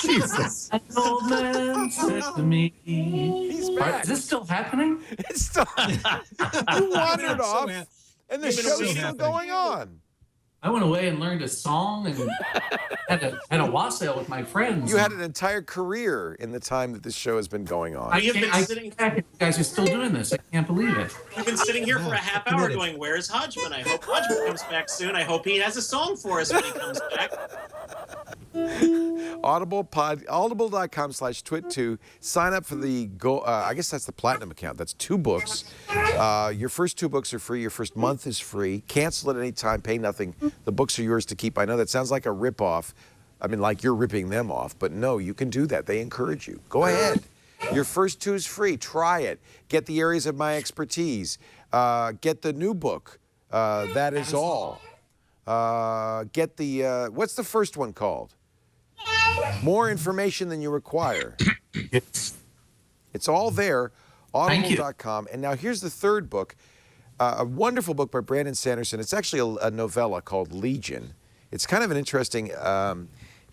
Jesus. An old man said to me. He's back. Is this still happening? It's still. You wandered off, and the show's still going on. I went away and learned a song and had a wassail with my friends. You had an entire career in the time that this show has been going on. You've been sitting. You guys are still doing this. I can't believe it. You've been sitting here for a half hour going, "Where's Hodgman? I hope Hodgman comes back soon. I hope he has a song for us when he comes back." Audible.com/twit2. Sign up for the I guess that's the Platinum account. That's 2 books. Your first 2 books are free. Your first month is free. Cancel at any time. Pay nothing. The books are yours to keep. I know that sounds like a rip-off. I mean, like you're ripping them off. But no, you can do that. They encourage you. Go ahead. Your first 2 is free. Try it. Get the areas of my expertise. Get the new book. That is all. Get the what's the first one called? More information than you require. It's all there, audible.com. And now here's the 3rd book, a wonderful book by Brandon Sanderson. It's actually a novella called Legion. It's kind of an interesting,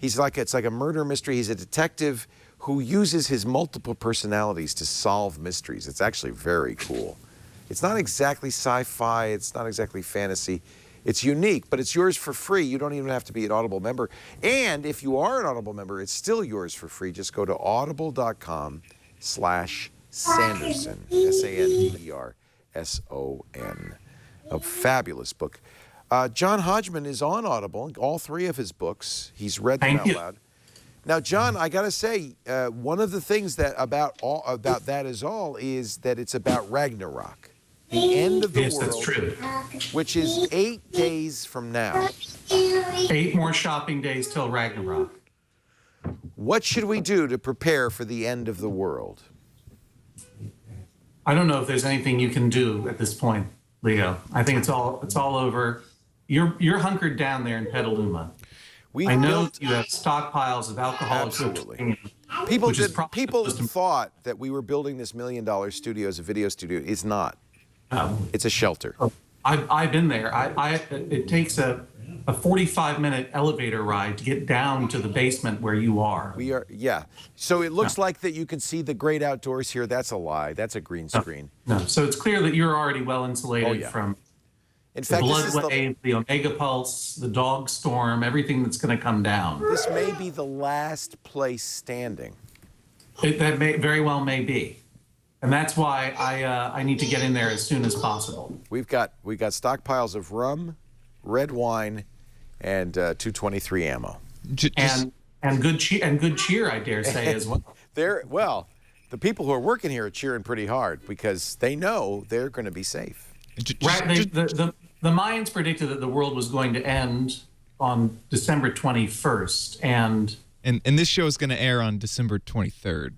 it's like a murder mystery. He's a detective who uses his multiple personalities to solve mysteries. It's actually very cool. It's not exactly sci-fi, it's not exactly fantasy. It's unique, but it's yours for free. You don't even have to be an Audible member. And if you are an Audible member, it's still yours for free. Just go to audible.com/Sanderson, SANDERSON. A fabulous book. John Hodgman is on Audible, all 3 of his books. He's read them out loud. Now, John, I got to say, one of the things that about That Is All is that it's about Ragnarok. The end of the world, that's true. Which is 8 days from now. 8 more shopping days till Ragnarok. What should we do to prepare for the end of the world? I don't know if there's anything you can do at this point, Leo. I think it's all over. You're hunkered down there in Petaluma. I know you have stockpiles of alcohol. Absolutely. People thought that we were building this $1 million studio as a video studio. It's not. It's a shelter. I've been there. It takes a 45-minute elevator ride to get down to the basement where you are. Yeah. So it looks like that you can see the great outdoors here. That's a lie. That's a green screen. No. So it's clear that you're already well insulated from in fact, the blood wave, the omega pulse, the dog storm, everything that's going to come down. This may be the last place standing. That very well may be. And that's why I need to get in there as soon as possible. We've got stockpiles of rum, red wine, and 223 ammo. And good cheer, I dare say, as well. The people who are working here are cheering pretty hard because they know they're going to be safe. Right. The Mayans predicted that the world was going to end on December 21st, and this show is going to air on December 23rd.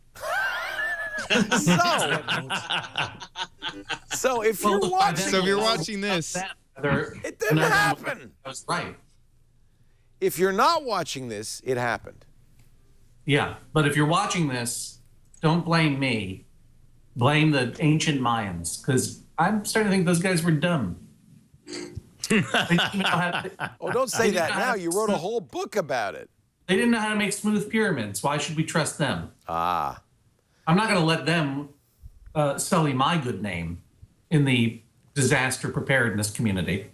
So if you're watching this, it didn't happen. That's right. If you're not watching this, it happened. Yeah, but if you're watching this, don't blame me. Blame the ancient Mayans, because I'm starting to think those guys were dumb. Don't say that now. You wrote a whole book about it. They didn't know how to make smooth pyramids. Why should we trust them? Ah. I'm not going to let them sully my good name in the disaster preparedness community.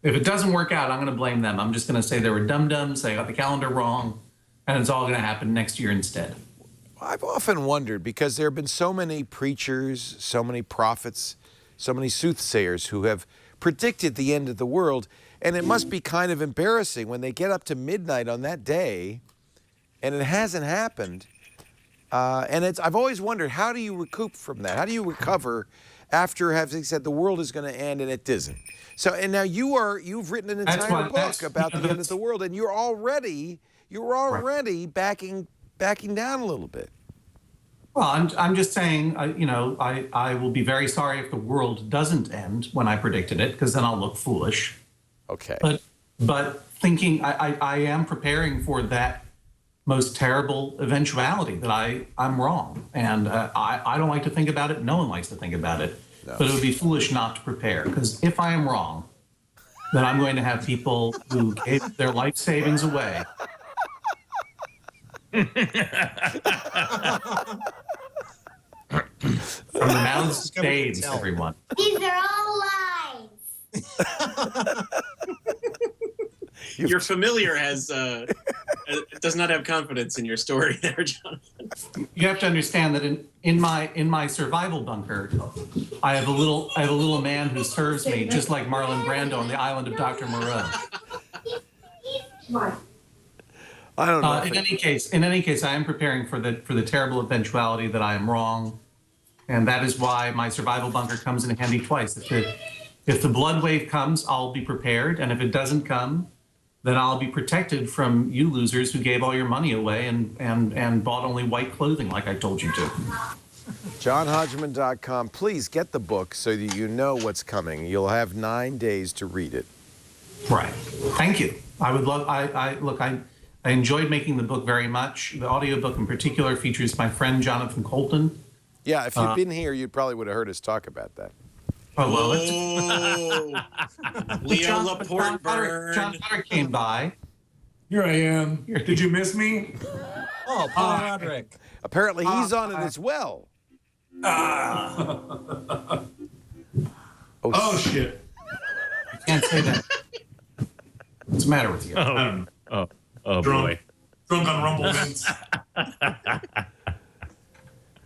If it doesn't work out, I'm going to blame them. I'm just going to say they were dum-dums, they got the calendar wrong, and it's all going to happen next year instead. I've often wondered, because there have been so many preachers, so many prophets, so many soothsayers who have predicted the end of the world, and it must be kind of embarrassing when they get up to midnight on that day and it hasn't happened. I've always wondered, how do you recoup from that? How do you recover after having said the world is going to end and it doesn't? So, and now you've written an entire book about the end of the world, and you're already backing down a little bit. Well, I'm just saying, I will be very sorry if the world doesn't end when I predicted it, because then I'll look foolish. Okay. But thinking, I am preparing for that most terrible eventuality that I'm wrong. And I don't like to think about it. No one likes to think about it. No. But it would be foolish not to prepare, because if I am wrong, then I'm going to have people who gave their life savings away. From the mouths of babes, everyone. These are all lies. Your familiar does not have confidence in your story there, Jonathan. You have to understand that in my survival bunker, I have a little man who serves me just like Marlon Brando on the island of Dr. Moreau. I don't know. In any case, I am preparing for the terrible eventuality that I am wrong, and that is why my survival bunker comes in handy twice. If the blood wave comes, I'll be prepared, and if it doesn't come, then I'll be protected from you losers who gave all your money away and bought only white clothing like I told you to. JohnHodgman.com. Please get the book so that you know what's coming. You'll have 9 days to read it. Right. Thank you. I would love. I enjoyed making the book very much. The audiobook in particular features my friend Jonathan Coulton. Yeah, if you'd been here, you probably would have heard us talk about that. Oh, well, Leo Laporte burn. John Potter came by. Here I am. Did you miss me? Oh, Paul Roderick. Apparently he's on it as well. Oh, shit. You can't say that. What's the matter with you? Oh, Drunk. boy. Drunk on Rumble Mints.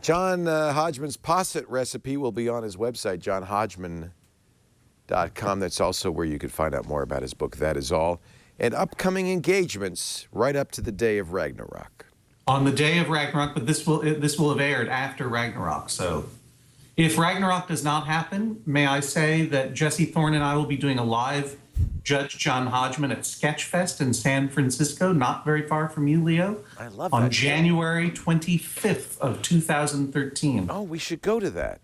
John Hodgman's posset recipe will be on his website, johnhodgman.com. That's also where you can find out more about his book, That Is All, and upcoming engagements right up to the day of Ragnarok. On the day of Ragnarok, but this will have aired after Ragnarok. So if Ragnarok does not happen, may I say that Jesse Thorne and I will be doing a live Judge John Hodgman at Sketchfest in San Francisco, not very far from you, Leo. I love on that. January 25th of 2013. Oh, we should go to that.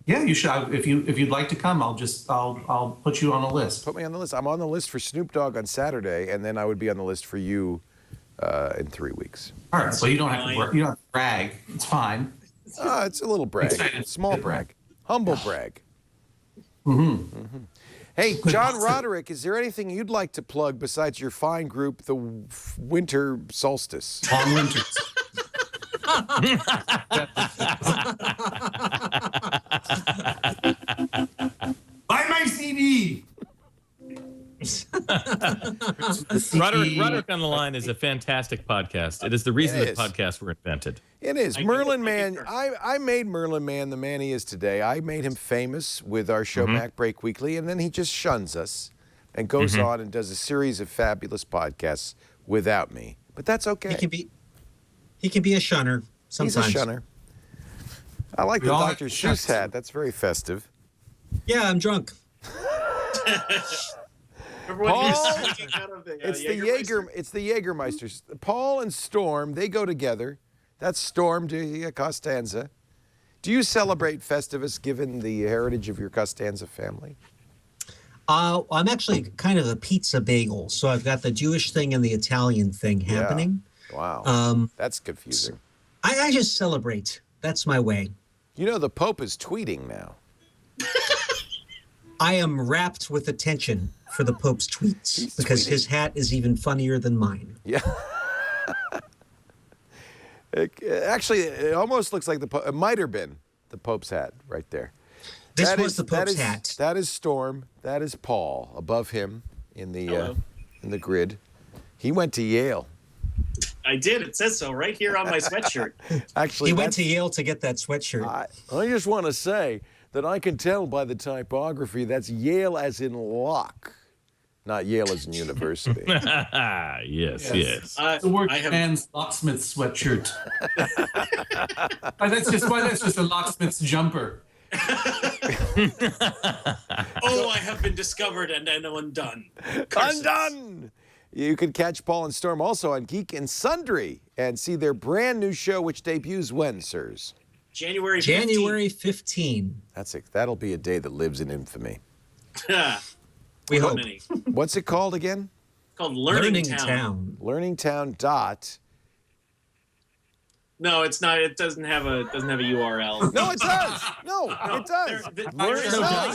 Yeah, you should. If you'd like to come, I'll put you on a list. Put me on the list. I'm on the list for Snoop Dogg on Saturday, and then I would be on the list for you in 3 weeks. All right, so you don't have to work. You don't have to brag. It's fine. It's a little brag. Small brag. Humble brag. Mm-hmm. Hey, John Roderick, is there anything you'd like to plug besides your fine group, the Winter Solstice? Long Winters. Buy my CD. Roderick on the Line is a fantastic podcast. It is the reason that podcasts were invented. It is. Merlin Man, I made Merlin Man the man he is today. I made him famous with our show Mac Break Weekly, and then he just shuns us and goes on and does a series of fabulous podcasts without me. But that's okay. He can be a shunner sometimes. He's a shunner. I like the Dr. Seuss hat. That's very festive. Yeah, I'm drunk. Paul, it's the Jägermeisters. Paul and Storm, they go together. That's Storm Dicostanzo. Do you celebrate Festivus given the heritage of your Costanza family? I'm actually kind of a pizza bagel, so I've got the Jewish thing and the Italian thing happening. Wow, that's confusing. I just celebrate. That's my way. You know, the Pope is tweeting now. I am rapt with attention for the Pope's tweets because his hat is even funnier than mine. Yeah. Actually, it almost looks like it might have been the Pope's hat right there. This was the Pope's hat. That is Storm. That is Paul above him in the grid. He went to Yale. I did. It says so right here on my sweatshirt. Actually, he went to Yale to get that sweatshirt. I just want to say that I can tell by the typography that's Yale as in lock, not Yale as in university. Yes. The workman's locksmith sweatshirt. That's just a locksmith's jumper. Oh, I have been discovered and undone. Curses. Undone! You can catch Paul and Storm also on Geek and Sundry and see their brand new show, which debuts when, sirs? January 15th. January 15. That's it. That'll be a day that lives in infamy. We hope. Many. What's it called again? It's called Learning Town. Learning Town dot. No, it's not. It doesn't have a URL. No, it does. No, it does.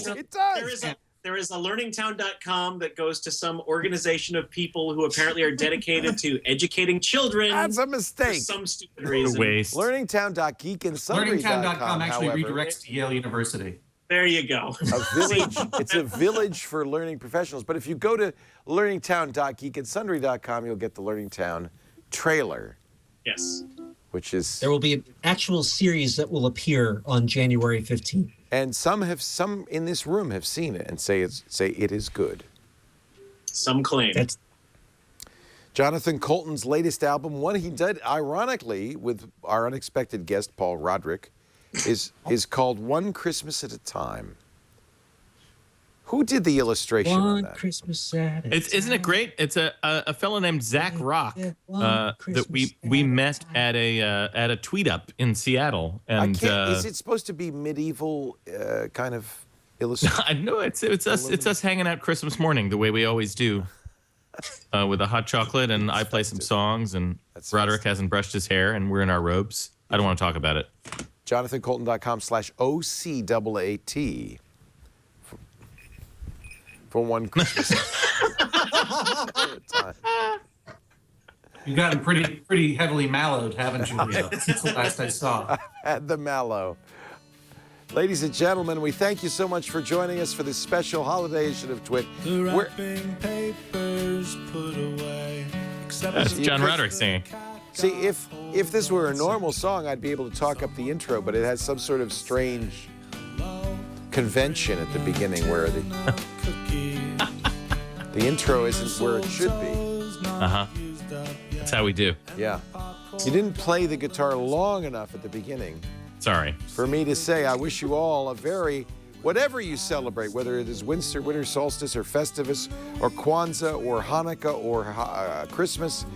It does. There is a learningtown.com that goes to some organization of people who apparently are dedicated to educating children. That's a mistake. For some stupid reason. Learningtown.geekandsundry.com, Learningtown.com actually however, redirects to Yale University. There you go. It's a village for learning professionals. But if you go to learningtown.geekandsundry.com, you'll get the Learning Town trailer. Yes. Which is there will be an actual series that will appear on January 15th. And some in this room have seen it and say it is good. Some claim. That's Jonathan Coulton's latest album, one he did ironically with our unexpected guest Paul Roderick, is called One Christmas at a Time. Who did the illustration on that? Christmas at a time. Isn't it great? It's a fellow named Zach Rock that we met at a tweet up in Seattle. And is it supposed to be medieval kind of illustration? I know it's us hanging out Christmas morning the way we always do, with a hot chocolate, and I play some songs, and Roderick hasn't brushed his hair, and we're in our robes. I don't want to talk about it. JonathanCoulton.com/OCAAT. For one Christmas. You've gotten pretty heavily mallowed, haven't you, Leo? Since the last I saw. I had the mallow. Ladies and gentlemen, we thank you so much for joining us for this special holiday edition of TWiT. The wrapping papers put away. That's John Roderick singing. See, if this were a normal song, I'd be able to talk up the intro, but it has some sort of strange convention at the beginning where the intro isn't where it should be. That's how we do. Yeah. You didn't play the guitar long enough at the beginning. Sorry. For me to say, I wish you all a very, whatever you celebrate, whether it is winter solstice or Festivus or Kwanzaa or Hanukkah or Christmas,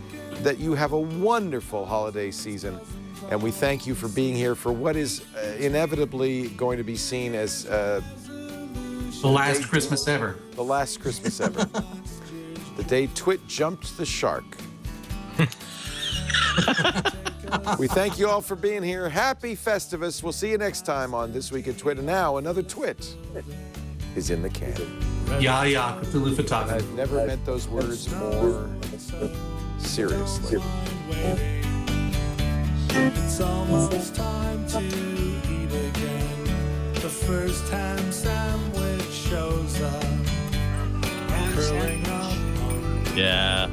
that you have a wonderful holiday season. And we thank you for being here for what is inevitably going to be seen as the last Christmas ever. The last Christmas ever. The day TWiT jumped the shark. We thank you all for being here. Happy Festivus. We'll see you next time on This Week at TWiT. And now another TWiT is in the can. Yeah, Cthulhu photography. I've never meant those words more seriously. It's almost time to eat again. The first ham sandwich shows up. Curling up on Yeah.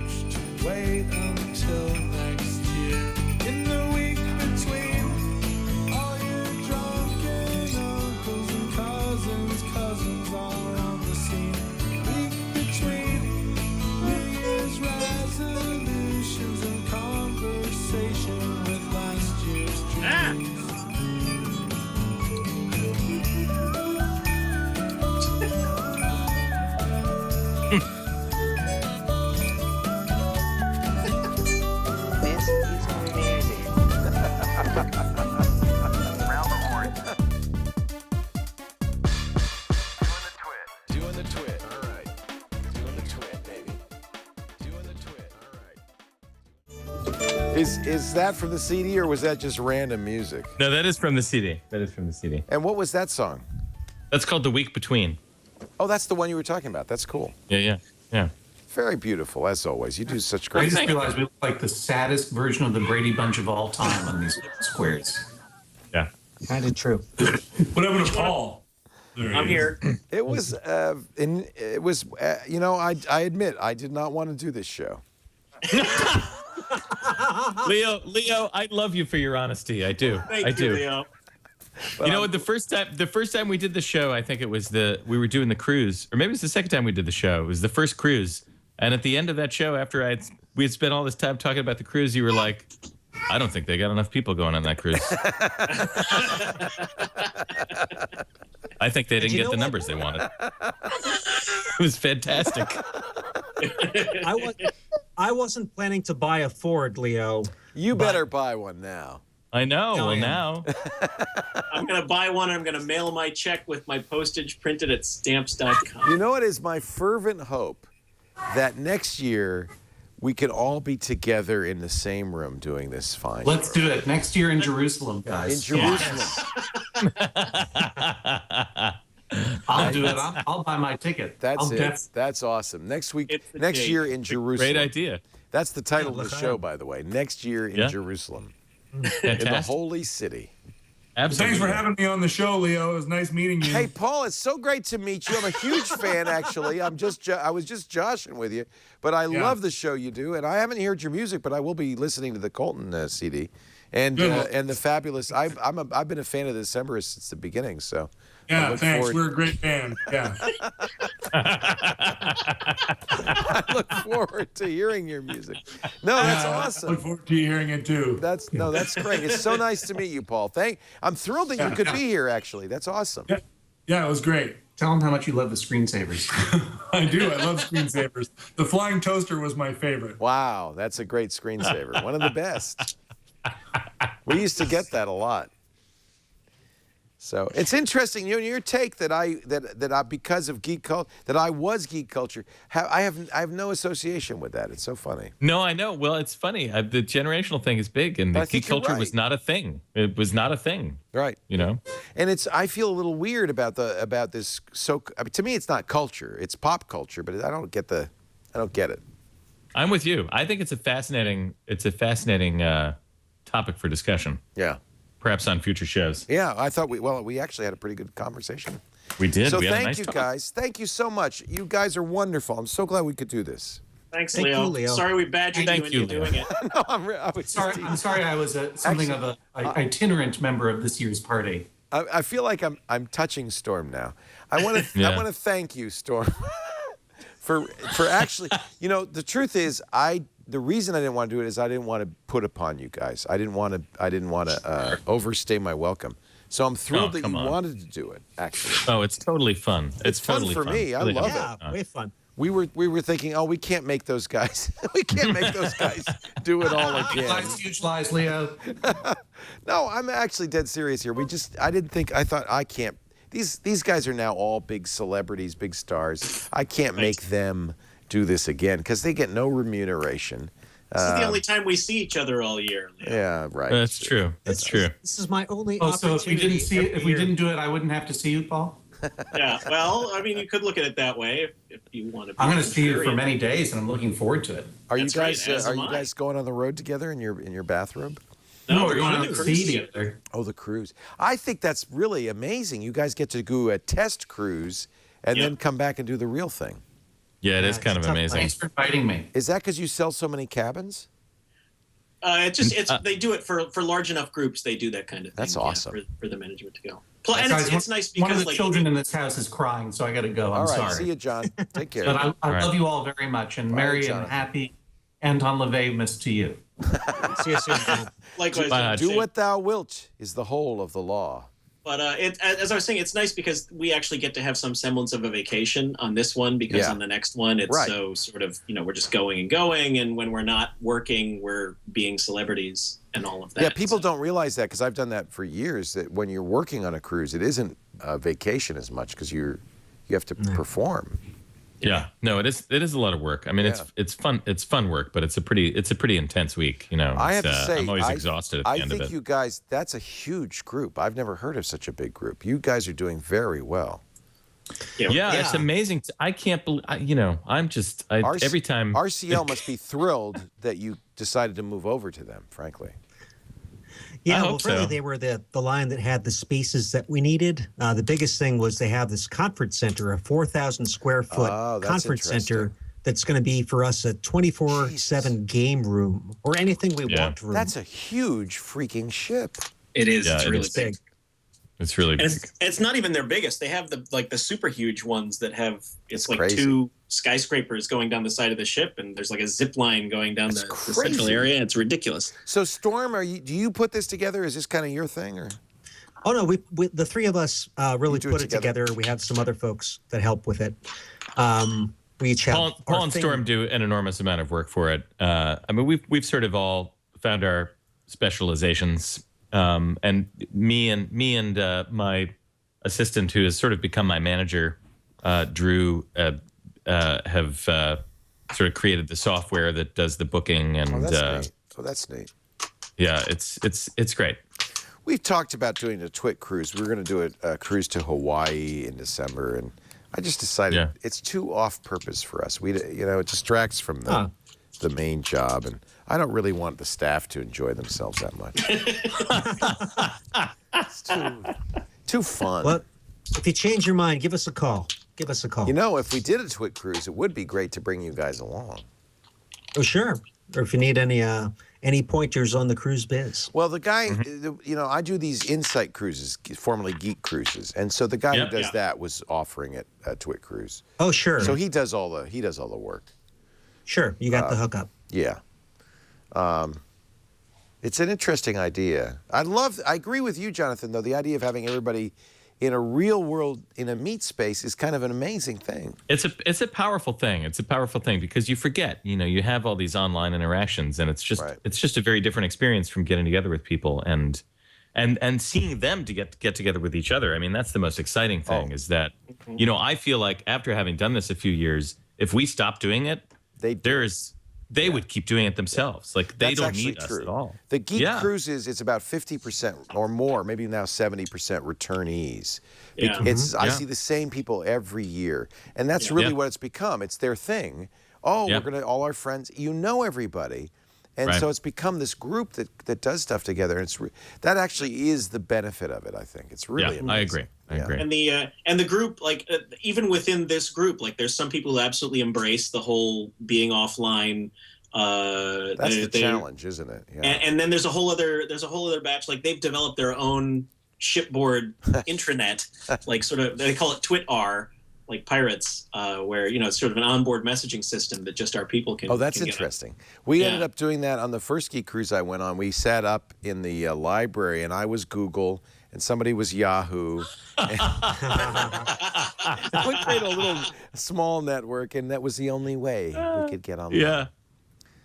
wait until next year. In the week between all your drunken uncles and cousins all on the scene. Week between New Year's resolutions and conversation with last year's dreams. Doing the TWiT. All right. Doing the TWiT, baby. Doing the TWiT. All right. Is that from the CD or was that just random music? No, that is from the CD. And what was that song? That's called The Week Between. Oh, that's the one you were talking about. That's cool. Yeah. Very beautiful, as always. You do such I great just stuff. realized we look like the saddest version of the Brady Bunch of all time on these squares. Yeah. Kind of true. What happened to Paul? I'm here. It was, you know, I admit I did not want to do this show. Leo, I love you for your honesty. I do. Thank I you, do. Leo. You know what? The first time we did the show, I think it was we were doing the cruise, or maybe it's the second time we did the show. It was the first cruise, and at the end of that show, after we had spent all this time talking about the cruise, you were like, "I don't think they got enough people going on that cruise." I think they didn't get the numbers they wanted. It was fantastic. I wasn't planning to buy a Ford, Leo. You better buy one now. I know. Oh, Well, yeah. now. I'm going to buy one. I'm going to mail my check with my postage printed at stamps.com. You know what is my fervent hope? That next year we can all be together in the same room doing this fine. Let's do it next year in Jerusalem, guys. In Jerusalem. I'll do it. I'll buy my ticket. That's it. That's awesome. Next year in Jerusalem. Great idea. That's the title of the show, by the way. Next year in Jerusalem. In the holy city. Absolutely. Thanks for having me on the show, Leo. It was nice meeting you. Hey, Paul, it's so great to meet you. I'm a huge fan, actually. I was just joshing with you, but I love the show you do, and I haven't heard your music, but I will be listening to the Coulton CD, and the fabulous. I've been a fan of the Decemberists since the beginning, so. Yeah, thanks. We're a great band. Yeah. I look forward to hearing your music. No, that's awesome. I look forward to hearing it too. That's great. It's so nice to meet you, Paul. I'm thrilled that you could be here. Actually, that's awesome. Yeah, it was great. Tell them how much you love the screensavers. I do. I love screensavers. The flying toaster was my favorite. Wow, that's a great screensaver. One of the best. We used to get that a lot. So it's interesting, your take that I because of geek culture that I was geek culture. I have no association with that. It's so funny. No, I know. Well, it's funny. The generational thing is big, and the geek culture was not a thing. It was not a thing. Right. You know. And I feel a little weird about this. So to me, it's not culture. It's pop culture, but I don't get it. I'm with you. I think it's a fascinating topic for discussion. Yeah. Perhaps on future shows. Yeah, I thought we actually had a pretty good conversation. We did. So we had a thank nice you talk. guys. Thank you so much. You guys are wonderful. I'm so glad we could do this. Thanks, Thank Leo. you, Leo. Sorry we badgered Thank you you, into Leo. doing it. No, I'm Sorry, I was something of an itinerant member of this year's party. I feel like I'm touching Storm now. I want to thank you, Storm, for actually. You know, the truth is the reason I didn't want to do it is I didn't want to put upon you guys. I didn't want to overstay my welcome. So I'm thrilled that you wanted to do it. Actually. Oh, it's totally fun. It's totally fun for me. I Really love fun. Yeah, way fun. We were thinking, oh, we can't make those guys. We can't make those guys do it all again. Huge lies, Leo. No, I'm actually dead serious here. I thought I can't. These guys are now all big celebrities, big stars. I can't make them do this again because they get no remuneration. This is the only time we see each other all year, Leo. Yeah, right. That's true. That's true. This is my only Oh, so opportunity. if we didn't do it, I wouldn't have to see you, Paul? Yeah, well, I mean, you could look at it that way if you want to. I'm going to see you for many days, and I'm looking forward to it. Are you That's right, guys as are am you I. guys going on the road together in your bathrobe? No, we're going going to to the sea cruise. together. Oh, the cruise. I think that's really amazing. You guys get to do a test cruise and then come back and do the real thing. Yeah, it is kind of amazing. Thanks for inviting me. Is that because you sell so many cabins? They do it for large enough groups. They do that kind of thing. That's awesome. For the management to go. And Guys, it's nice because one of the like children in this house is crying, so I got to go. I'm All right, sorry. see you, John. Take care. But I right. love you all very much, and Bye, merry and Jonathan. happy Anton LaVey-mas to you. See you soon, John. likewise. Bye. Do what thou wilt is the whole of the law. But as I was saying, it's nice because we actually get to have some semblance of a vacation on this one because on the next one it's so sort of we're just going and going, and when we're not working, we're being celebrities and all of that. Yeah, people don't realize that because I've done that for years. That when you're working on a cruise, it isn't a vacation as much because you have to perform. Yeah, no, it is a lot of work. I mean, it's fun work, but it's a pretty intense week. I have to say, I'm always exhausted at the end of it. I think you guys, that's a huge group. I've never heard of such a big group. You guys are doing very well. Yeah, it's amazing. I can't believe, I'm just, every time. RCL must be thrilled that you decided to move over to them, frankly. Yeah, well, really, they were the line that had the spaces that we needed. The biggest thing was they have this conference center, a 4,000 square foot conference center that's going to be for us a 24/7 game room or anything we want room. That's a huge freaking ship. It is. Yeah, it's really big. It's really big. And it's not even their biggest. They have the super huge ones that have it's like crazy. 2 skyscrapers going down the side of the ship, and there's like a zip line going down the central area. It's ridiculous. So Storm, do you put this together? Is this kind of your thing, or? Oh no, we the three of us really put it together. We have some other folks that help with it. We each have Paul and Storm do an enormous amount of work for it. I mean, we've sort of all found our specializations. And me and my assistant, who has sort of become my manager, Drew, have sort of created the software that does the booking. And that's neat. Yeah, it's great. We've talked about doing a TWiT cruise. We were going to do a cruise to Hawaii in December, and I just decided it's too off-purpose for us. It distracts from the main job, and I don't really want the staff to enjoy themselves that much. It's too fun. Well, if you change your mind, give us a call. Give us a call. If we did a TWiT cruise, it would be great to bring you guys along. Oh, sure. Or if you need any pointers on the cruise biz. Well, the guy, I do these Insight cruises, formerly Geek cruises, and so the guy who does that was offering it a TWiT cruise. Oh, sure. So he does all the work. Sure, you got the hookup. Yeah. It's an interesting idea. I agree with you, Jonathan, though. The idea of having everybody in a real world, in a meet space, is kind of an amazing thing. It's a powerful thing. It's a powerful thing because you forget, you have all these online interactions, and it's just a very different experience from getting together with people and seeing them to get together with each other. I mean, that's the most exciting thing is that, I feel like after having done this a few years, if we stop doing it, they would keep doing it themselves. Like they don't need us at all. The Geek cruises, it's about 50% or more, maybe now 70% returnees. Yeah. I see the same people every year, and that's really what it's become. It's their thing. We're gonna all our friends. everybody, and so it's become this group that does stuff together. And that actually is the benefit of it. I think it's really amazing. I agree. And the group, even within this group, there's some people who absolutely embrace the whole being offline. That's the challenge, isn't it? Yeah. And then there's a whole other batch. They've developed their own shipboard intranet, they call it TWiT-R, like pirates, where it's sort of an onboard messaging system that just our people can. Oh, that's interesting. We ended up doing that on the first Geek cruise I went on. We sat up in the library, and I was Google. And somebody was Yahoo. We created a little small network, and that was the only way we could get online. Yeah,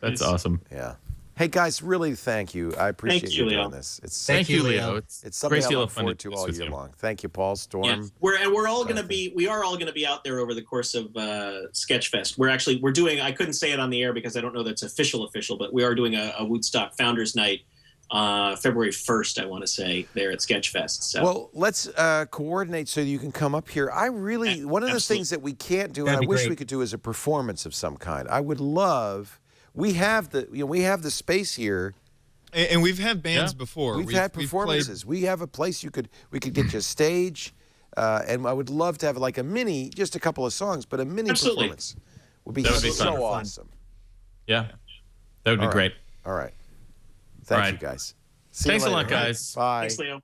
that's awesome. Yeah. Hey guys, really thank you. I appreciate you doing this. Thank you, Leo. It's something I look forward to all year long. Thank you, Paul, Storm. Yeah. We are all going to be out there over the course of Sketchfest. We're doing. I couldn't say it on the air because I don't know that's official, but we are doing a Woodstock Founders Night. February 1st, I want to say, there at Sketchfest. So. Well, let's coordinate so you can come up here. One of the things that we can't do, and I wish we could do, is a performance of some kind. I would love. We have the space here, and we've had bands before. We've had performances. We have a place we could get you a stage, and I would love to have just a couple of songs, but a mini performance would be so awesome. Yeah, that would be great. All right. Thank you, guys. Thanks a lot, guys. Bye. Thanks, Leo.